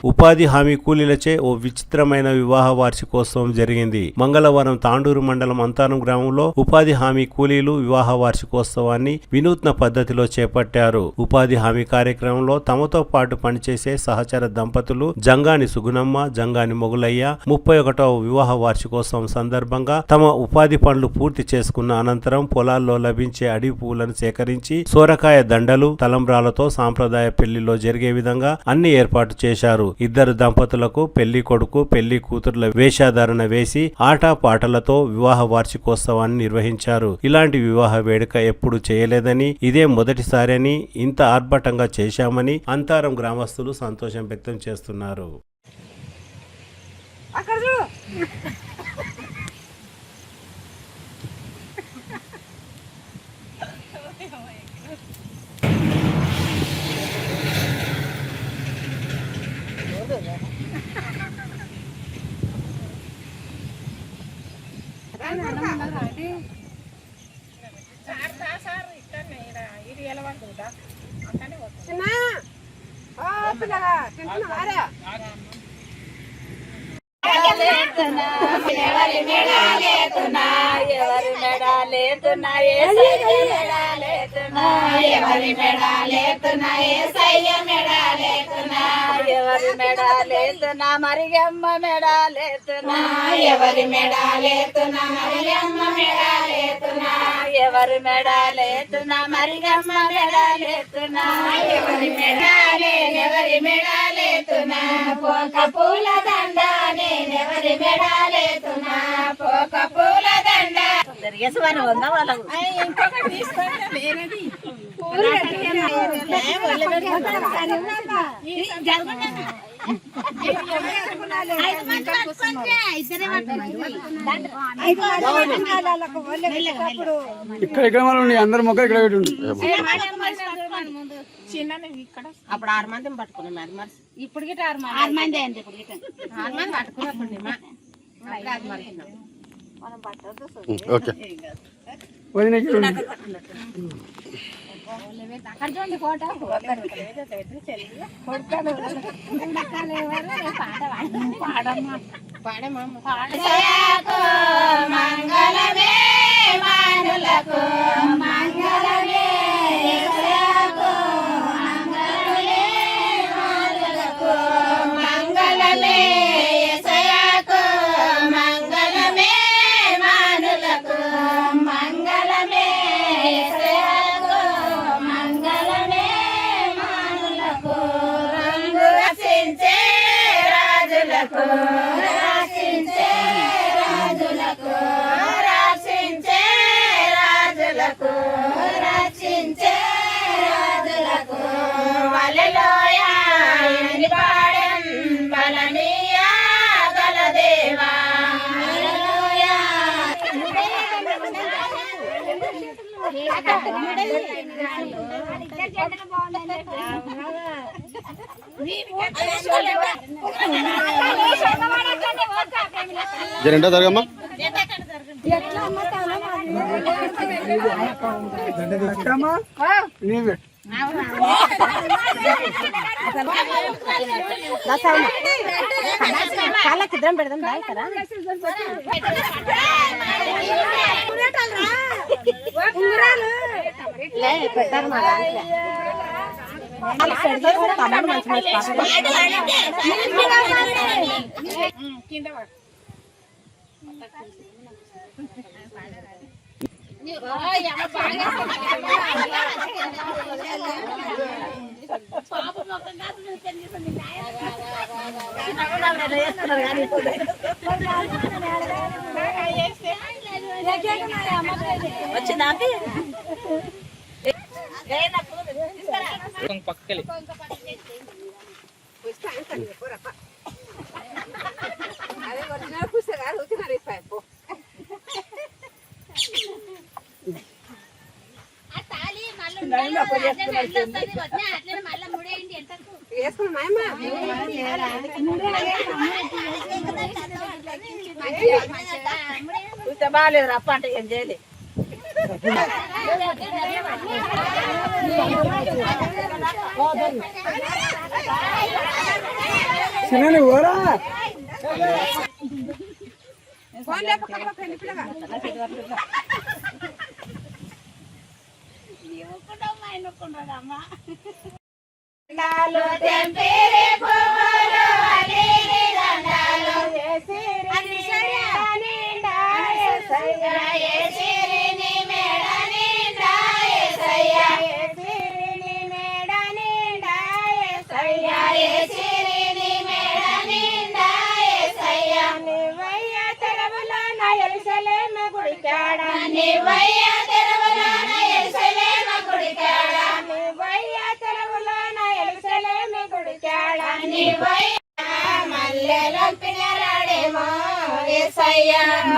ఉపాధి హామీ కూలీలచే ఓ విచిత్రమైన వివాహ వార్షికోత్సవం జరిగింది. మంగళవారం తాండూరు మండలం అంతారం గ్రామంలో ఉపాధి హామీ కూలీలు వివాహ వార్షికోత్సవాన్ని వినూత్న పద్ధతిలో చేపట్టారు. ఉపాధి హామీ కార్యక్రమంలో తమతో పాటు పనిచేసే సహచర దంపతులు జంగాని సుగుణమ్మ, జంగాని మొగులయ్య 31వ వివాహ వార్షికోత్సవం సందర్భంగా తమ ఉపాధి పనులు పూర్తి చేసుకున్న అనంతరం పొలాల్లో లభించే అడవి పువ్వులను సేకరించి సోరకాయ దండలు, తలంబ్రాలతో సాంప్రదాయ పెళ్లిలో జరిగే విధంగా అన్ని ఏర్పాటు చేశారు. ఇద్దరు దంపతులకు పెళ్లి కొడుకు, పెళ్లి కూతుర్ల వేషధారణ వేసి ఆటా పాటలతో వివాహ వార్షికోత్సవాన్ని నిర్వహించారు. ఇలాంటి వివాహ వేడుక ఎప్పుడు చేయలేదని, ఇదే మొదటిసారని, ఇంత ఆర్భటంగా చేశామని అంతారం గ్రామస్తులు సంతోషం వ్యక్తం చేస్తున్నారు. ఎవరి మెడాలేతున్నా ఎవరి మెడాలేతున్నా ఎవరి మెడాలేతున్నా ఏసయ్య మెడాలేతున్నా ఎవరి మెడాలేతున్నా మరిగమ్మ మెడాలేతున్నా ఎవరి మెడాలేతున్నా మరిగమ్మ మెడాలేతున్నా ఎవరి మెడాలేతున్నా మరిగమ్మ మెడాలేతున్నా ఎవరి మెడాలే ఎవరి మెడాలేతున్నా పోక పూల దండ ఎవరి మెడాలేతున్నా పోక పూల దండ జరిగేసి ఉందా వాళ్ళకు ఇంకొకటి తీసుకుంటే ఇక్కడ అందరు మొక్క ఇక్కడ అప్పుడు 6 మంది పట్టుకున్నాం. మరి ఇప్పుడు గిట్ట 6 మంది అండి. ఇప్పుడు గిట్ట 6 మంది పట్టుకున్నప్పుడు మనం పట్టదు. అక్కడ చూడండి ఫోటో మంగళమే మానులకు మంగళమే మంగళమే రక్షించే రాజులకు రక్షించే రాజులకు రక్షించే రాజులకు హల్లెలూయా అని పాడెం బలనీయ గల దేవా హల్లెలూయా జరంటా జరగమ్మా నీవే కాళ్ళకి ఇద్దరం పెడదాం దా ఇక్కడ పెట్టారు మా దాంట్లో తమ్ముడు కింద వచ్చిందా పక్కలే అదే ఒరిజినల్ పుస్తకాలు వచ్చినారు ఇప్పుడు బాగాలేదు రప్ప అంటే ఏం చేయలేదు చిన్న ఓరా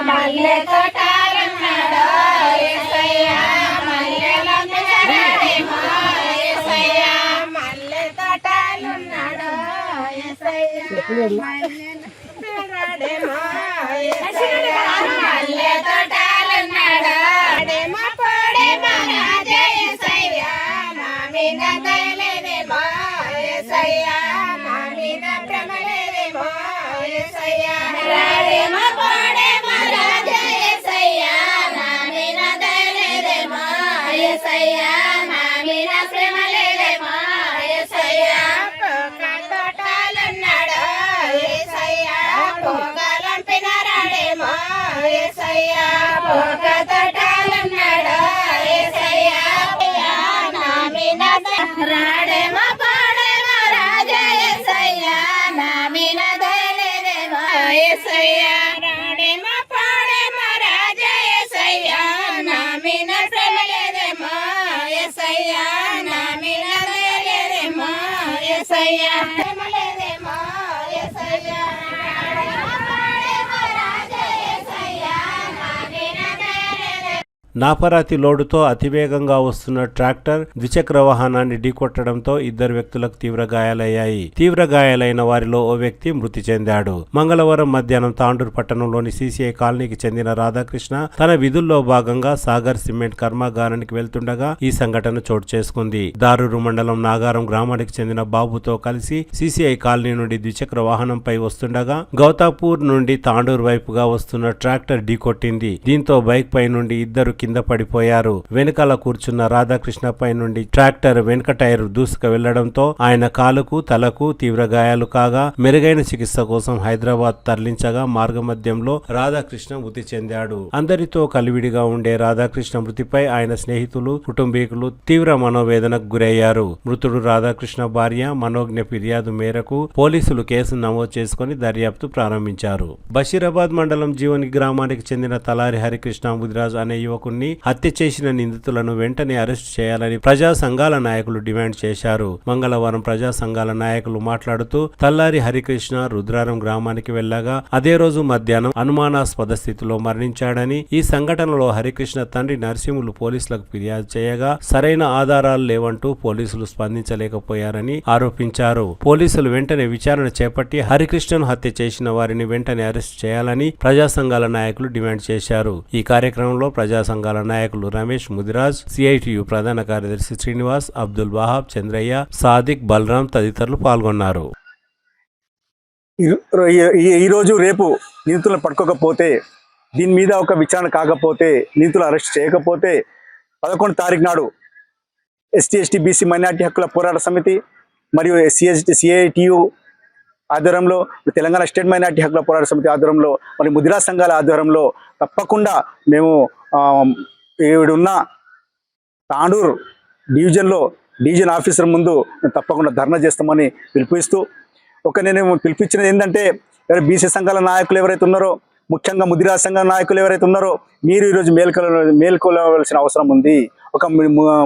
మల్లె తోటాలన్నాడో యేసయ్యా మల్లెలన్నాడేమో యేసయ్యా మల్లె తోటాలున్నాడో యేసయ్యా మల్లెలన్నాడేమో యేసయ్యా మల్లె తోటాలున్నాడో డేమో పోడేమో రాజా యేసయ్యా మా మీద దయలేదేమో యేసయ్యా మా మీద ప్రేమలేదేమో యేసయ్యా రాడేమో పోడేమో రాజా యేసయ్యా నా మీద దయలేదేమో యేసయ్యా మా మీద ప్రేమలేదేమో యేసయ్యా పోక తోటాలున్నాడో యేసయ్యా పోగలంపిన రాడేమో యేసయ్యా పోక తోటాలున్నాడో యేసయ్యా నా మీద రాడేమో పోడేమో రాజా యేసయ్యా నా మీద దయలేదేమో యేసయ్యా రాడేమో పోడేమో రాజా యేసయ్యా నా మీద ప్రేమలేదేమో యేసయ్యా నా మీద దయలేదేమో యేసయ్యా ప్రేమలేదేమో యేసయ్యా రాడేమో పోడేమో రాజా యేసయ్యా నా మీద దయలేదేమో నాపరాతి లోడుతో అతివేగంగా వస్తున్న ట్రాక్టర్ ద్విచక్ర వాహనాన్ని ఢీకొట్టడంతో ఇద్దరు వ్యక్తులకు తీవ్ర గాయాలయ్యాయి. తీవ్ర గాయాలైన వారిలో ఓ వ్యక్తి మృతి చెందాడు. మంగళవారం మధ్యాహ్నం తాండూరు పట్టణంలోని సీసీఐ కాలనీకి చెందిన రాధాకృష్ణ తన విధుల్లో భాగంగా సాగర్ సిమెంట్ కర్మాగారానికి వెళ్తుండగా ఈ సంఘటన చోటు చేసుకుంది. దారూరు మండలం నాగారం గ్రామానికి చెందిన బాబుతో కలిసి సీసీఐ కాలనీ నుండి ద్విచక్ర వాహనంపై వస్తుండగా గౌతాపూర్ నుండి తాండూరు వైపుగా వస్తున్న ట్రాక్టర్ ఢీకొట్టింది. దీంతో బైక్ పై నుండి ఇద్దరు కింద పడిపోయారు. వెనుకాల కూర్చున్న రాధాకృష్ణపై నుండి ట్రాక్టర్ వెనుక టైర్ దూసుకు వెళ్లడంతో ఆయన కాలుకు తలకు తీవ్ర గాయాలు కాగా మెరుగైన చికిత్స కోసం హైదరాబాద్ తరలించగా మార్గమధ్యంలో రాధాకృష్ణ మృతి చెందాడు. అందరితో కలివిడిగా ఉండే రాధాకృష్ణ మృతిపై ఆయన స్నేహితులు కుటుంబీకులు తీవ్ర మనోవేదనకు గురయ్యారు. మృతుడు రాధాకృష్ణ భార్య మనోజ్ఞ ఫిర్యాదు మేరకు పోలీసులు కేసు నమోదు చేసుకుని దర్యాప్తు ప్రారంభించారు. బషీరాబాద్ మండలం జీవని గ్రామానికి చెందిన తలారి హరికృష్ణ ముదిరాజ్ అనే యువకుణ్ణి హత్య చేసిన నిందితులను వెంటనే అరెస్టు చేయాలని ప్రజా సంఘాల నాయకులు డిమాండ్ చేశారు. మంగళవారం ప్రజా సంఘాల నాయకులు మాట్లాడుతూ తల్లారి హరికృష్ణ రుద్రారం గ్రామానికి వెళ్లగా అదే రోజు మధ్యాహ్నం అనుమానాస్పద స్థితిలో మరణించాడని, ఈ సంఘటనలో హరికృష్ణ తండ్రి నరసింహులు పోలీసులకు ఫిర్యాదు చేయగా సరైన ఆధారాలు లేవంటూ పోలీసులు స్పందించలేకపోయారని ఆరోపించారు. పోలీసులు వెంటనే విచారణ చేపట్టి హరికృష్ణను హత్య చేసిన వారిని వెంటనే అరెస్టు చేయాలని ప్రజా సంఘాల నాయకులు డిమాండ్ చేశారు. ఈ కార్యక్రమంలో ప్రజా సంఘాల నాయకులు రమేష్ ముదిరాజ్, సిఐటియు ప్రధాన కార్యదర్శి శ్రీనివాస్, అబ్దుల్ వహాబ్, చంద్రయ్య, సాదిక్, బలరాం తదితరులు పాల్గొన్నారు. ఈరోజు రేపు నిందితులను పట్టుకోకపోతే, దీని మీద ఒక విచారణ కాకపోతే, నిందితులు అరెస్ట్ చేయకపోతే 11 తారీఖు నాడు ఎస్టీ ఎస్టీ బీసీ మైనార్టీ హక్కుల పోరాట సమితి మరియు సిఐటియు ఆధ్వర్యంలో, తెలంగాణ స్టేట్ మైనార్టీ హక్కుల పోరాట సమితి ఆధ్వర్యంలో, మరి ముదిరాజ్ సంఘాల ఆధ్వర్యంలో తప్పకుండా మేము ఉన్న తాండూరు డివిజన్ ఆఫీసర్ ముందు తప్పకుండా ధర్నా చేస్తామని పిలుపునిస్తూ, నేను పిలిపించినది ఏంటంటే, బీసీ సంఘాల నాయకులు ఎవరైతే ఉన్నారో, ముఖ్యంగా ముదిరాజ్ సంఘాల నాయకులు ఎవరైతే ఉన్నారో, మీరు ఈరోజు మేల్కొలవలసిన అవసరం ఉంది. ఒక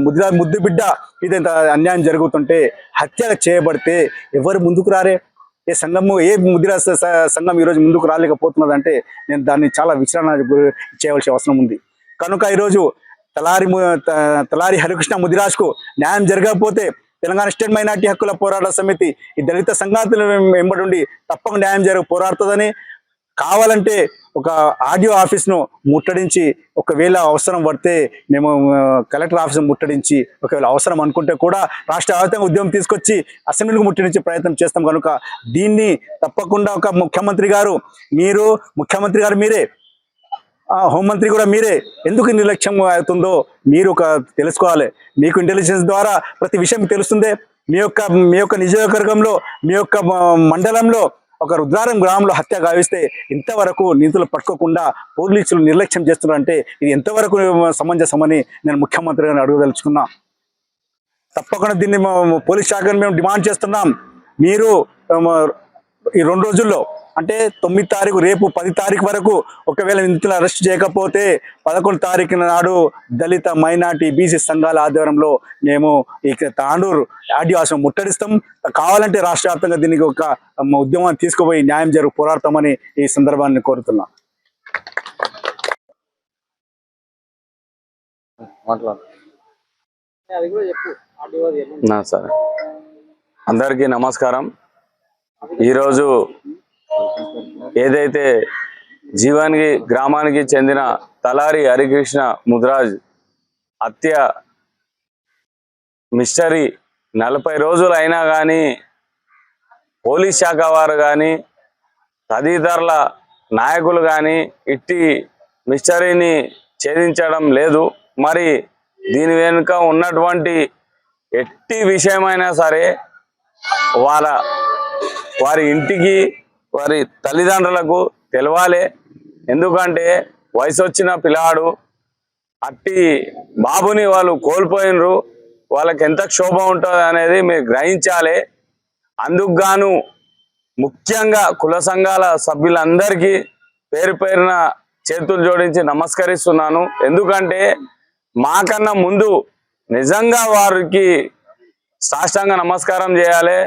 ముదిరాజ్ ముద్దు బిడ్డ ఇదంత అన్యాయం జరుగుతుంటే, హత్య చేయబడితే ఎవరు ముందుకు రారే? ఏ ముదిరాజ్ సంఘం ఈరోజు ముందుకు రాలేకపోతున్నదంటే నేను దాన్ని చాలా విచారణ చేయవలసిన అవసరం ఉంది. కనుక ఈరోజు తలారి హరికృష్ణ ముదిరాజ్కు న్యాయం జరగకపోతే తెలంగాణ స్టేట్ మైనార్టీ హక్కుల పోరాట సమితి ఈ దళిత సంఘాతుల వెంబడి తప్పకుండా న్యాయం పోరాడుతుందని, కావాలంటే ఒక ఆడియో ఆఫీస్ను ముట్టడించి, ఒకవేళ అవసరం పడితే మేము కలెక్టర్ ఆఫీస్ను ముట్టడించి, ఒకవేళ అవసరం అనుకుంటే కూడా రాష్ట్ర వ్యాప్తంగా ఉద్యమం తీసుకొచ్చి అసెంబ్లీకి ముట్టడించే ప్రయత్నం చేస్తాం. కనుక దీన్ని తప్పకుండా ఒక ముఖ్యమంత్రి గారు మీరే, హోంమంత్రి కూడా మీరే, ఎందుకు నిర్లక్ష్యం అవుతుందో మీరు తెలుసుకోవాలి. మీకు ఇంటెలిజెన్స్ ద్వారా ప్రతి విషయం తెలుస్తుందే. మీ యొక్క నియోజకవర్గంలో, మీ యొక్క మండలంలో ఒక రుద్రారం గ్రామంలో హత్య గావిస్తే ఇంతవరకు నిందితులు పట్టుకోకుండా పోలీసులు నిర్లక్ష్యం చేస్తున్నారంటే ఇది ఎంతవరకు సమంజసమని నేను ముఖ్యమంత్రి గారిని అడగదలుచుకున్నా. తప్పకుండా దీన్ని పోలీస్ శాఖను మేము డిమాండ్ చేస్తున్నాం. మీరు ఈ 2 రోజుల్లో, అంటే 9 తారీఖు, రేపు 10 తారీఖు వరకు ఒకవేళ నిందితులను అరెస్ట్ చేయకపోతే 11 తారీఖు నాడు దళిత మైనార్టీ బీసీ సంఘాల ఆధ్వర్యంలో మేము ఈ తాండూరు ఆడియో ఆశ్రమం ముట్టడిస్తాం. కావాలంటే రాష్ట్ర వ్యాప్తంగా దీనికి ఒక ఉద్యమాన్ని తీసుకుపోయి న్యాయం పోరాడతామని ఈ సందర్భాన్ని కోరుతున్నాం. సరే, అందరికీ నమస్కారం. ఈరోజు ఏదైతే జీవానికి గ్రామానికి చెందిన తలారి హరికృష్ణ ముదిరాజ్ హత్య మిస్టరీ 40 రోజులు అయినా కానీ పోలీస్ శాఖ వారు కానీ తదితరుల నాయకులు కానీ ఇట్టి మిస్టరీని ఛేదించడం లేదు. మరి దీని వెనుక ఉన్నటువంటి ఎట్టి విషయమైనా సరే వారి ఇంటికి, వారి తల్లిదండ్రులకు తెలవాలి. ఎందుకంటే వయసు వచ్చిన పిల్లాడు, అట్టి బాబుని వాళ్ళు కోల్పోయినరు, వాళ్ళకి ఎంత క్షోభ ఉంటుంది అనేది మీరు గ్రహించాలి. అందుకు గాను ముఖ్యంగా కుల సంఘాల సభ్యులందరికీ పేరు పేరున చేతులు జోడించి నమస్కరిస్తున్నాను. ఎందుకంటే మాకన్నా ముందు నిజంగా వారికి సాష్టాంగ నమస్కారం చేయాలి.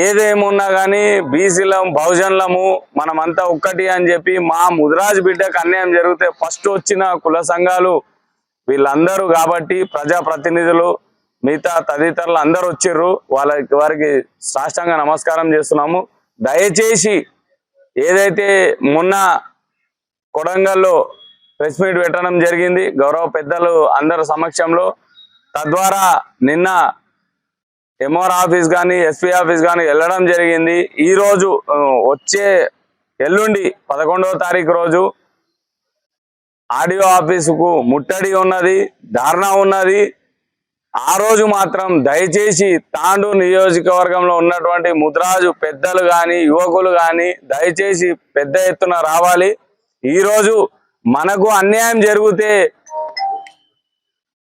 ఏదేమున్నా కానీ బీసీలం బహుజనులము మనమంతా ఒక్కటి అని చెప్పి మా ముదిరాజ్ బిడ్డకు అన్యాయం జరిగితే ఫస్ట్ వచ్చిన కుల సంఘాలు వీళ్ళందరూ కాబట్టి ప్రజాప్రతినిధులు మిగతా తదితరులు అందరూ వచ్చిర్రు. వారికి సాష్టాంగ నమస్కారం చేస్తున్నాము. దయచేసి ఏదైతే మొన్న కొడంగల్లో ప్రెస్ మీట్ పెట్టడం జరిగింది గౌరవ పెద్దలు అందరి సమక్షంలో, తద్వారా నిన్న ఎంఆర్ ఆఫీస్ కానీ ఎస్పీ ఆఫీస్ కానీ వెళ్ళడం జరిగింది. ఈరోజు వచ్చే ఎల్లుండి 11వ తారీఖు రోజు ఆడియో ఆఫీసుకు ముట్టడి ఉన్నది, ధర్నా ఉన్నది. ఆ రోజు మాత్రం దయచేసి తాండూరు నియోజకవర్గంలో ఉన్నటువంటి ముదిరాజు పెద్దలు కానీ యువకులు కానీ దయచేసి పెద్ద ఎత్తున రావాలి. ఈరోజు మనకు అన్యాయం జరిగితే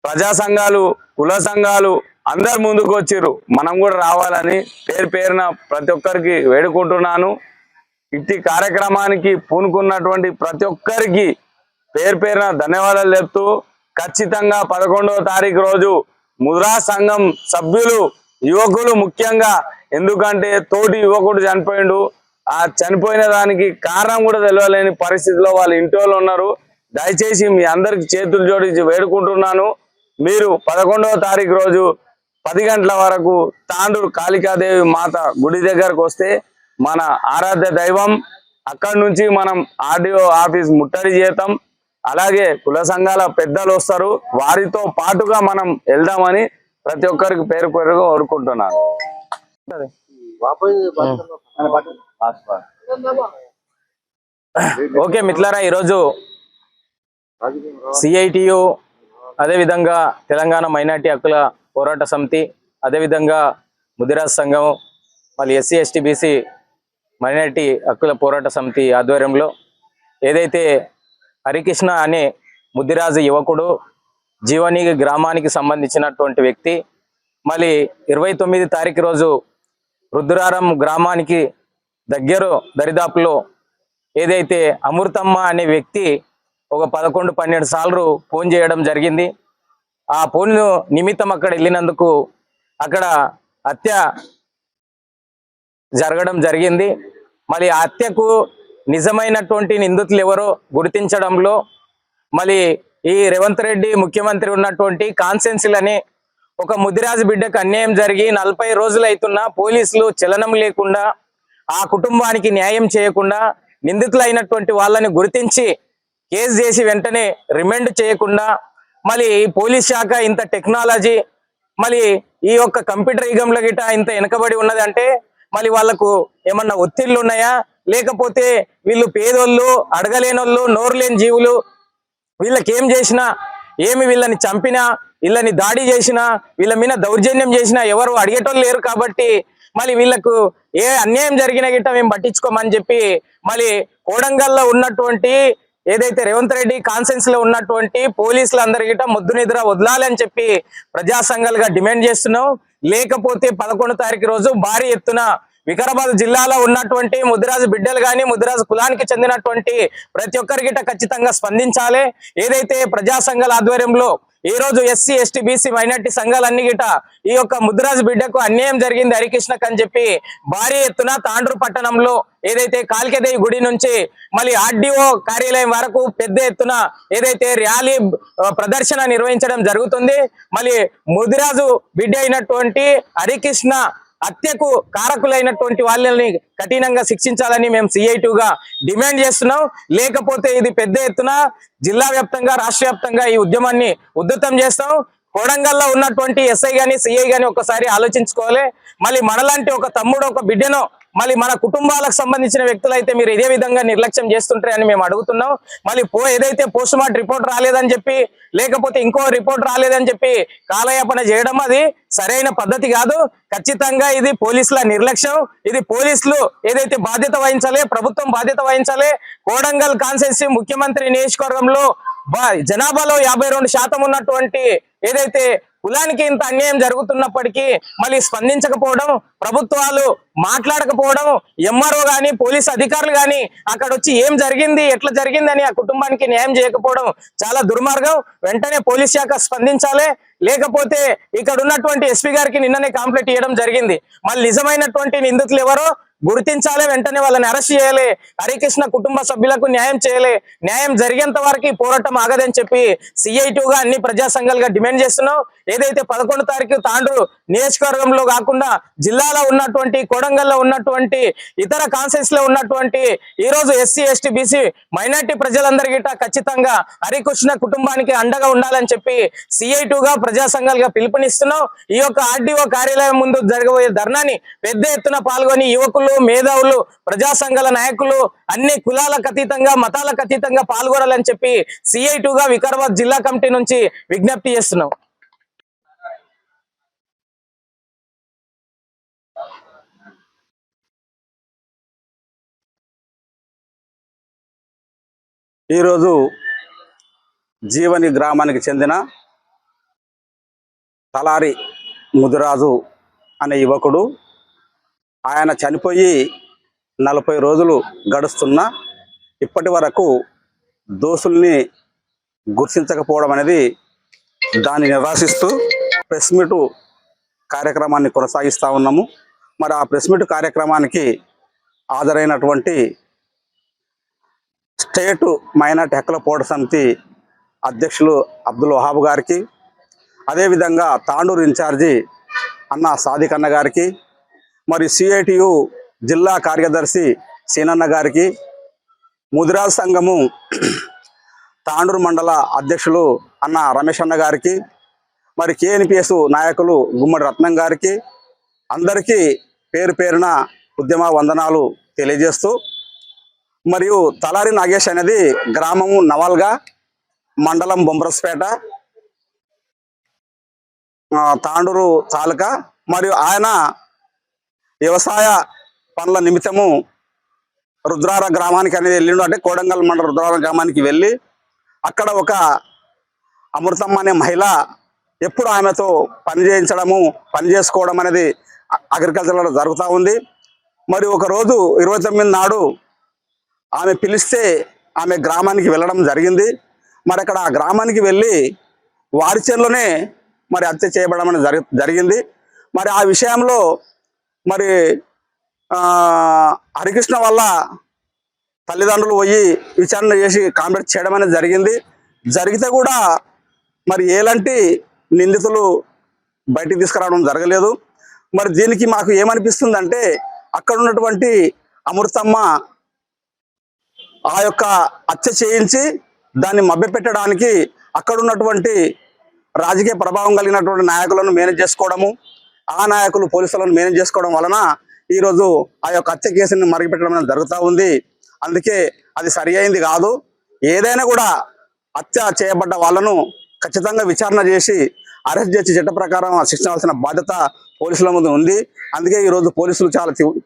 ప్రజా సంఘాలు, కుల సంఘాలు అందరు ముందుకు వచ్చిర్రు, మనం కూడా రావాలని పేరు పేరున ప్రతి ఒక్కరికి వేడుకుంటున్నాను. ఇట్టి కార్యక్రమానికి పూనుకున్నటువంటి ప్రతి ఒక్కరికి పేరు పేరున ధన్యవాదాలు చెప్తూ ఖచ్చితంగా 11వ తారీఖు రోజు ముద్రా సంఘం సభ్యులు, యువకులు ముఖ్యంగా, ఎందుకంటే తోటి యువకుడు చనిపోయిండు, ఆ చనిపోయిన దానికి కారణం కూడా తెలియలేని పరిస్థితిలో వాళ్ళ ఇంటి వాళ్ళు ఉన్నారు. దయచేసి మీ అందరికి చేతులు జోడించి వేడుకుంటున్నాను. మీరు 11వ తారీఖు రోజు 10 గంటల వరకు తాండూరు కాళికాదేవి మాత గుడి దగ్గరకు వస్తే మన ఆరాధ్య దైవం, అక్కడి నుంచి మనం ఆర్డీఓ ఆఫీస్ ముట్టడి చేద్దాం. అలాగే కుల సంఘాల పెద్దలు వస్తారు, వారితో పాటుగా మనం వెళ్దామని ప్రతి ఒక్కరికి పేరు పేరుగా కోరుకుంటున్నాను. ఓకే మిత్రులారా, ఈరోజు సిఐటియు, అదేవిధంగా తెలంగాణ మైనార్టీ హక్కుల పోరాట సమితి, అదేవిధంగా ముదిరాజ్ సంఘం, మళ్ళీ ఎస్సీ ఎస్టీ బీసీ మైనార్టీ హక్కుల పోరాట సమితి ఆధ్వర్యంలో ఏదైతే హరికృష్ణ అనే ముదిరాజు యువకుడు, జీవని గ్రామానికి సంబంధించినటువంటి వ్యక్తి, మళ్ళీ 29 తారీఖు రోజు రుద్రారం గ్రామానికి దరిదాపులో ఏదైతే అమృతమ్మ అనే వ్యక్తి ఒక 11-12 సార్లు ఫోన్ చేయడం జరిగింది. ఆ ఫోన్ నిమిత్తం అక్కడ వెళ్ళినందుకు అక్కడ హత్య జరగడం జరిగింది. మళ్ళీ ఆ హత్యకు నిజమైనటువంటి నిందితులు ఎవరో గుర్తించడంలో మళ్ళీ ఈ రేవంత్ రెడ్డి ముఖ్యమంత్రి ఉన్నటువంటి కాన్సెన్సీలని ఒక ముదిరాజు బిడ్డకు అన్యాయం జరిగి 40 రోజులు అవుతున్నా పోలీసులు చలనం లేకుండా, ఆ కుటుంబానికి న్యాయం చేయకుండా, నిందితులైనటువంటి వాళ్ళని గుర్తించి కేసు చేసి వెంటనే రిమాండ్ చేయకుండా, మళ్ళీ పోలీస్ శాఖ ఇంత టెక్నాలజీ, మళ్ళీ ఈ యొక్క కంప్యూటర్ యుగంలో గిట ఇంత వెనకబడి ఉన్నదంటే మళ్ళీ వాళ్ళకు ఏమన్నా ఒత్తిళ్ళు ఉన్నాయా, లేకపోతే వీళ్ళు పేదోళ్ళు, అడగలేనోళ్ళు, నోరు లేని జీవులు, వీళ్ళకి ఏం చేసినా, ఏమి వీళ్ళని చంపినా, వీళ్ళని దాడి చేసినా, వీళ్ళ మీద దౌర్జన్యం చేసినా ఎవరు అడిగేటోళ్ళు లేరు. కాబట్టి మళ్ళీ వీళ్ళకు ఏ అన్యాయం జరిగినా గిట్ట మేము పట్టించుకోమని చెప్పి మళ్ళీ కోడంగల్లో ఉన్నటువంటి ఏదైతే రేవంత్ రెడ్డి కాన్సెన్స్ లో ఉన్నటువంటి పోలీసులందరి గిట్ట ముద్దు నిద్ర వదలాలని చెప్పి ప్రజా సంఘాలుగా డిమాండ్ చేస్తున్నాం. లేకపోతే 11వ తారీఖు రోజు భారీ ఎత్తున వికారాబాద్ జిల్లాలో ఉన్నటువంటి ముదిరాజు బిడ్డలు కానీ, ముదిరాజు కులానికి చెందినటువంటి ప్రతి ఒక్కరి గిట్ట ఖచ్చితంగా స్పందించాలి. ఏదైతే ప్రజా సంఘాల ఆధ్వర్యంలో ఈ రోజు ఎస్సీ ఎస్టీ బీసీ మైనార్టీ సంఘాలన్నీ గిట ఈ యొక్క ముదిరాజు బిడ్డకు అన్యాయం జరిగింది హరికృష్ణకు అని చెప్పి భారీ ఎత్తున తాండూరు పట్టణంలో ఏదైతే కాళికాదేవి గుడి నుంచి మళ్ళీ ఆర్డీఓ కార్యాలయం వరకు పెద్ద ఎత్తున ఏదైతే ర్యాలీ ప్రదర్శన నిర్వహించడం జరుగుతుంది. మళ్ళీ ముదిరాజు బిడ్డ అయినటువంటి హరికృష్ణ హత్యకు కారకులైనటువంటి వాళ్ళని కఠినంగా శిక్షించాలని మేము సిఐటిగా డిమాండ్ చేస్తున్నాం. లేకపోతే ఇది పెద్ద ఎత్తున జిల్లా వ్యాప్తంగా, రాష్ట్ర వ్యాప్తంగా ఈ ఉద్యమాన్ని ఉధృతం చేస్తాం. కోడంగల్లో ఉన్నటువంటి ఎస్ఐ గాని, సిఐ గాని ఒక్కసారి ఆలోచించుకోవాలి. మళ్ళీ మనలాంటి ఒక తమ్ముడు, ఒక బిడ్డను మళ్ళీ మన కుటుంబాలకు సంబంధించిన వ్యక్తులైతే మీరు ఇదే విధంగా నిర్లక్ష్యం చేస్తుంటారని మేము అడుగుతున్నాం. మళ్ళీ ఏదైతే పోస్ట్ మార్టం రిపోర్ట్ రాలేదని చెప్పి, లేకపోతే ఇంకో రిపోర్ట్ రాలేదని చెప్పి కాలయాపన చేయడం అది సరైన పద్ధతి కాదు. ఖచ్చితంగా ఇది పోలీసుల నిర్లక్ష్యం. ఇది పోలీసులు ఏదైతే బాధ్యత వహించాలి, ప్రభుత్వం బాధ్యత వహించాలి. కోడంగల్ కాన్స్టిట్యున్సీ ముఖ్యమంత్రి నియోజకవర్గంలో జనాభాలో 52% ఉన్నటువంటి ఏదైతే కులానికి ఇంత అన్యాయం జరుగుతున్నప్పటికీ మళ్ళీ స్పందించకపోవడం, ప్రభుత్వాలు మాట్లాడకపోవడం, ఎంఆర్ఓ గాని, పోలీసు అధికారులు గాని అక్కడ వచ్చి ఏం జరిగింది, ఎట్లా జరిగిందని ఆ కుటుంబానికి న్యాయం చేయకపోవడం చాలా దుర్మార్గం. వెంటనే పోలీస్ శాఖ స్పందించాలి. లేకపోతే ఇక్కడ ఉన్నటువంటి ఎస్పీ గారికి నిన్ననే కంప్లైంట్ ఇవ్వడం జరిగింది. మళ్ళీ నిజమైనటువంటి నిందితులు ఎవరో గుర్తించాలి, వెంటనే వాళ్ళని అరెస్ట్ చేయాలి. హరికృష్ణ కుటుంబ సభ్యులకు న్యాయం చేయాలి. న్యాయం జరిగేంత వరకు పోరాటం ఆగదని చెప్పి సిఐటిగా అన్ని ప్రజా సంఘాలుగా డిమాండ్ చేస్తున్నాం. ఏదైతే 11వ తారీఖు తాండూరు నియోజకవర్గంలో కాకుండా జిల్లాలో ఉన్నటువంటి, కోడంగల్లో ఉన్నటువంటి ఇతర కాన్స్టిట్యూన్సీస్ లో ఉన్నటువంటి ఈ రోజు ఎస్సీ ఎస్టీ బీసీ మైనార్టీ ప్రజలందరికీ ఖచ్చితంగా హరికృష్ణ కుటుంబానికి అండగా ఉండాలని చెప్పి సిఐటిగా ప్రజా సంఘాలుగా పిలుపునిస్తున్నాం. ఈ యొక్క ఆర్డీఓ కార్యాలయం ముందు జరగబోయే ధర్నాని పెద్ద ఎత్తున పాల్గొని యువకులు, విద్యార్థులు, మేధావులు, ప్రజా సంఘాల నాయకులు అన్ని కులాలకు అతీతంగా, మతాలకు అతీతంగా పాల్గొనాలని చెప్పి CI2గా వికారాబాద్ జిల్లా కమిటీ నుంచి విజ్ఞప్తి చేస్తున్నాం. ఈరోజు జీవని గ్రామానికి చెందిన తలారి ముదిరాజు అనే యువకుడు, ఆయన చనిపోయి 40 రోజులు గడుస్తున్నా ఇప్పటి వరకు దోషుల్ని గుర్తించకపోవడం అనేది, దాన్ని నిరాశిస్తూ ప్రెస్ మీటు కార్యక్రమాన్ని కొనసాగిస్తూ ఉన్నాము. మరి ఆ ప్రెస్ మీటు కార్యక్రమానికి హాజరైనటువంటి స్టేటు మైనార్టీ హక్కుల పోరాట సమితి అధ్యక్షులు అబ్దుల్ వహాబ్ గారికి, అదేవిధంగా తాండూరు ఇన్ఛార్జి అన్న సాదిక్ అన్న గారికి, మరి CITU జిల్లా కార్యదర్శి సీనన్న గారికి, ముదిరాజ్ సంఘము తాండూరు మండల అధ్యక్షులు అన్న రమేష్ అన్న గారికి, మరి KNPS నాయకులు గుమ్మడి రత్నం గారికి, అందరికీ పేరు పేరున ఉద్యమ వందనాలు తెలియజేస్తూ, మరియు తలారి నాగేష్ అనేది గ్రామము నవల్గా, మండలం బొంబ్రస్పేట, తాండూరు తాలూకా. మరియు ఆయన వ్యవసాయ పనుల నిమిత్తము రుద్రార గ్రామానికి అనేది వెళ్ళిండు. అంటే కోడంగల్ మండల రుద్రార గ్రామానికి వెళ్ళి అక్కడ ఒక అమృతమ్మ అనే మహిళ ఎప్పుడు ఆమెతో పని చేయించడము, పని చేసుకోవడం అనేది అగ్రికల్చర్లో జరుగుతూ ఉంది. మరి ఒకరోజు 29 నాడు ఆమె పిలిస్తే ఆమె గ్రామానికి వెళ్ళడం జరిగింది. మరి అక్కడ ఆ గ్రామానికి వెళ్ళి వారి చేతిలోనే మరి హత్య చేయబడడం అనేది జరిగింది. మరి ఆ విషయంలో మరి హరికృష్ణ వల్ల తల్లిదండ్రులు పోయి విచారణ చేసి కాంప్లైంట్ చేయడం అనేది జరిగింది. జరిగితే కూడా మరి ఎలాంటి నిందితులు బయటికి తీసుకురావడం జరగలేదు. మరి దీనికి మాకు ఏమనిపిస్తుందంటే, అక్కడ ఉన్నటువంటి అమృతమ్మ ఆ యొక్క హత్య చేయించి దాన్ని మభ్యపెట్టడానికి అక్కడ ఉన్నటువంటి రాజకీయ ప్రభావం కలిగినటువంటి నాయకులను మేనేజ్ చేసుకోవడము, ఆ నాయకులు పోలీసులను మేనేజ్ చేసుకోవడం వలన ఈరోజు ఆ యొక్క హత్య కేసుని మరిగిపెట్టడం అనేది జరుగుతూ ఉంది. అందుకే అది సరి అయింది కాదు. ఏదైనా కూడా హత్య చేయబడ్డ వాళ్ళను ఖచ్చితంగా విచారణ చేసి అరెస్ట్ చేసి చట్ట ప్రకారం శిక్షించాల్సిన బాధ్యత పోలీసుల ముందు ఉంది. అందుకే ఈరోజు పోలీసులు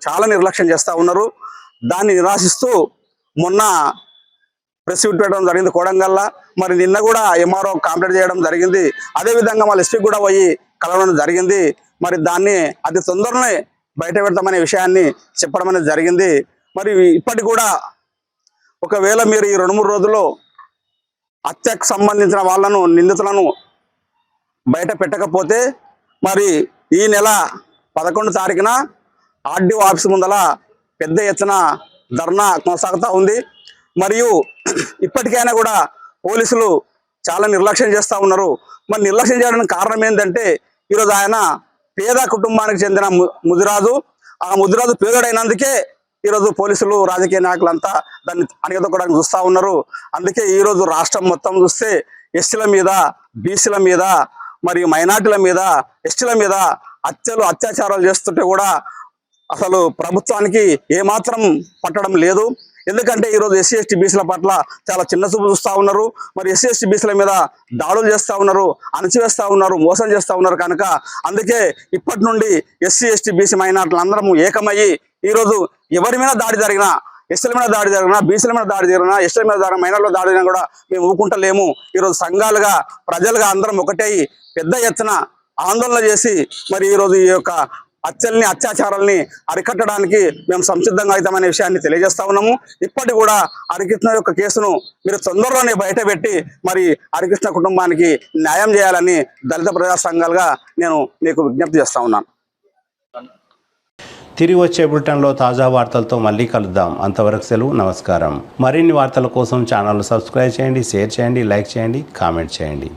చాలా నిర్లక్ష్యం చేస్తూ ఉన్నారు. దాన్ని నిరాశిస్తూ మొన్న ప్రెస్ మీట్ పెట్టడం జరిగింది కోడంగల్లా. మరి నిన్న కూడా MRO కంప్లైంట్ చేయడం జరిగింది. అదేవిధంగా మళ్ళీ SP కూడా పోయి కలవడం జరిగింది. మరి దాన్ని అతి తొందరనే బయట పెడతామనే విషయాన్ని చెప్పడం అనేది జరిగింది. మరి ఇప్పటికి కూడా ఒకవేళ మీరు ఈ 2-3 రోజుల్లో హత్యకు సంబంధించిన వాళ్ళను, నిందితులను బయట పెట్టకపోతే మరి ఈ నెల 11 తారీఖున RDO ఆఫీస్ ముందల పెద్ద ఎత్తున ధర్నా కొనసాగుతూ ఉంది. మరియు ఇప్పటికైనా కూడా పోలీసులు చాలా నిర్లక్ష్యం చేస్తూ ఉన్నారు. మరి నిర్లక్ష్యం చేయడానికి కారణం ఏంటంటే, ఈరోజు ఆయన పేద కుటుంబానికి చెందిన ముదిరాజు. ఆ ముదిరాజు పేదడైనందుకే ఈరోజు పోలీసులు, రాజకీయ నాయకులంతా దాన్ని అణగదొక్కడానికి చూస్తూ ఉన్నారు. అందుకే ఈరోజు రాష్ట్రం మొత్తం చూస్తే ఎస్టీల మీద, బీసీల మీద, మరియు మైనార్టీల మీద, ఎస్టీల మీద అత్యాచారాలు చేస్తుంటే కూడా అసలు ప్రభుత్వానికి ఏమాత్రం పట్టడం లేదు. ఎందుకంటే ఈరోజు SC ST బీసీల పట్ల చాలా చిన్న చూపు చూస్తూ ఉన్నారు. మరి SC ST బీసీల మీద దాడులు చేస్తూ ఉన్నారు, అణచివేస్తూ ఉన్నారు, మోసం చేస్తూ ఉన్నారు. కనుక అందుకే ఇప్పటి నుండి SC ST బీసీ మైనార్టీలు అందరము ఏకమయ్యి ఈరోజు ఎవరి మీద దాడి జరిగినా, ఎస్టీల మీద దాడి జరిగినా, బీసీల మీద దాడి జరిగినా, ఎస్టీల మీద జరిగిన మైనార్టీల దాడి జరిగినా కూడా మేము ఊరుకుంటలేము. ఈరోజు సంఘాలుగా, ప్రజలుగా అందరం ఒకటే పెద్ద ఎత్తున ఆందోళన చేసి మరి ఈరోజు ఈ యొక్క హత్యల్ని, అత్యాచారాలని అరికట్టడానికి మేము సంసిద్ధంగా అవుతామనే విషయాన్ని తెలియజేస్తా ఉన్నాము. ఇప్పటి కూడా హరికృష్ణ యొక్క కేసును మీరు తొందరలోనే బయటపెట్టి మరి హరికృష్ణ కుటుంబానికి న్యాయం చేయాలని దళిత ప్రజా సంఘాలుగా నేను మీకు విజ్ఞప్తి చేస్తా ఉన్నాను. తిరిగి వచ్చే బులెటిన్లో తాజా వార్తలతో మళ్ళీ కలుద్దాం. అంతవరకు సెలవు, నమస్కారం. మరిన్ని వార్తల కోసం ఛానల్ సబ్స్క్రైబ్ చేయండి, షేర్ చేయండి, లైక్ చేయండి, కామెంట్ చేయండి.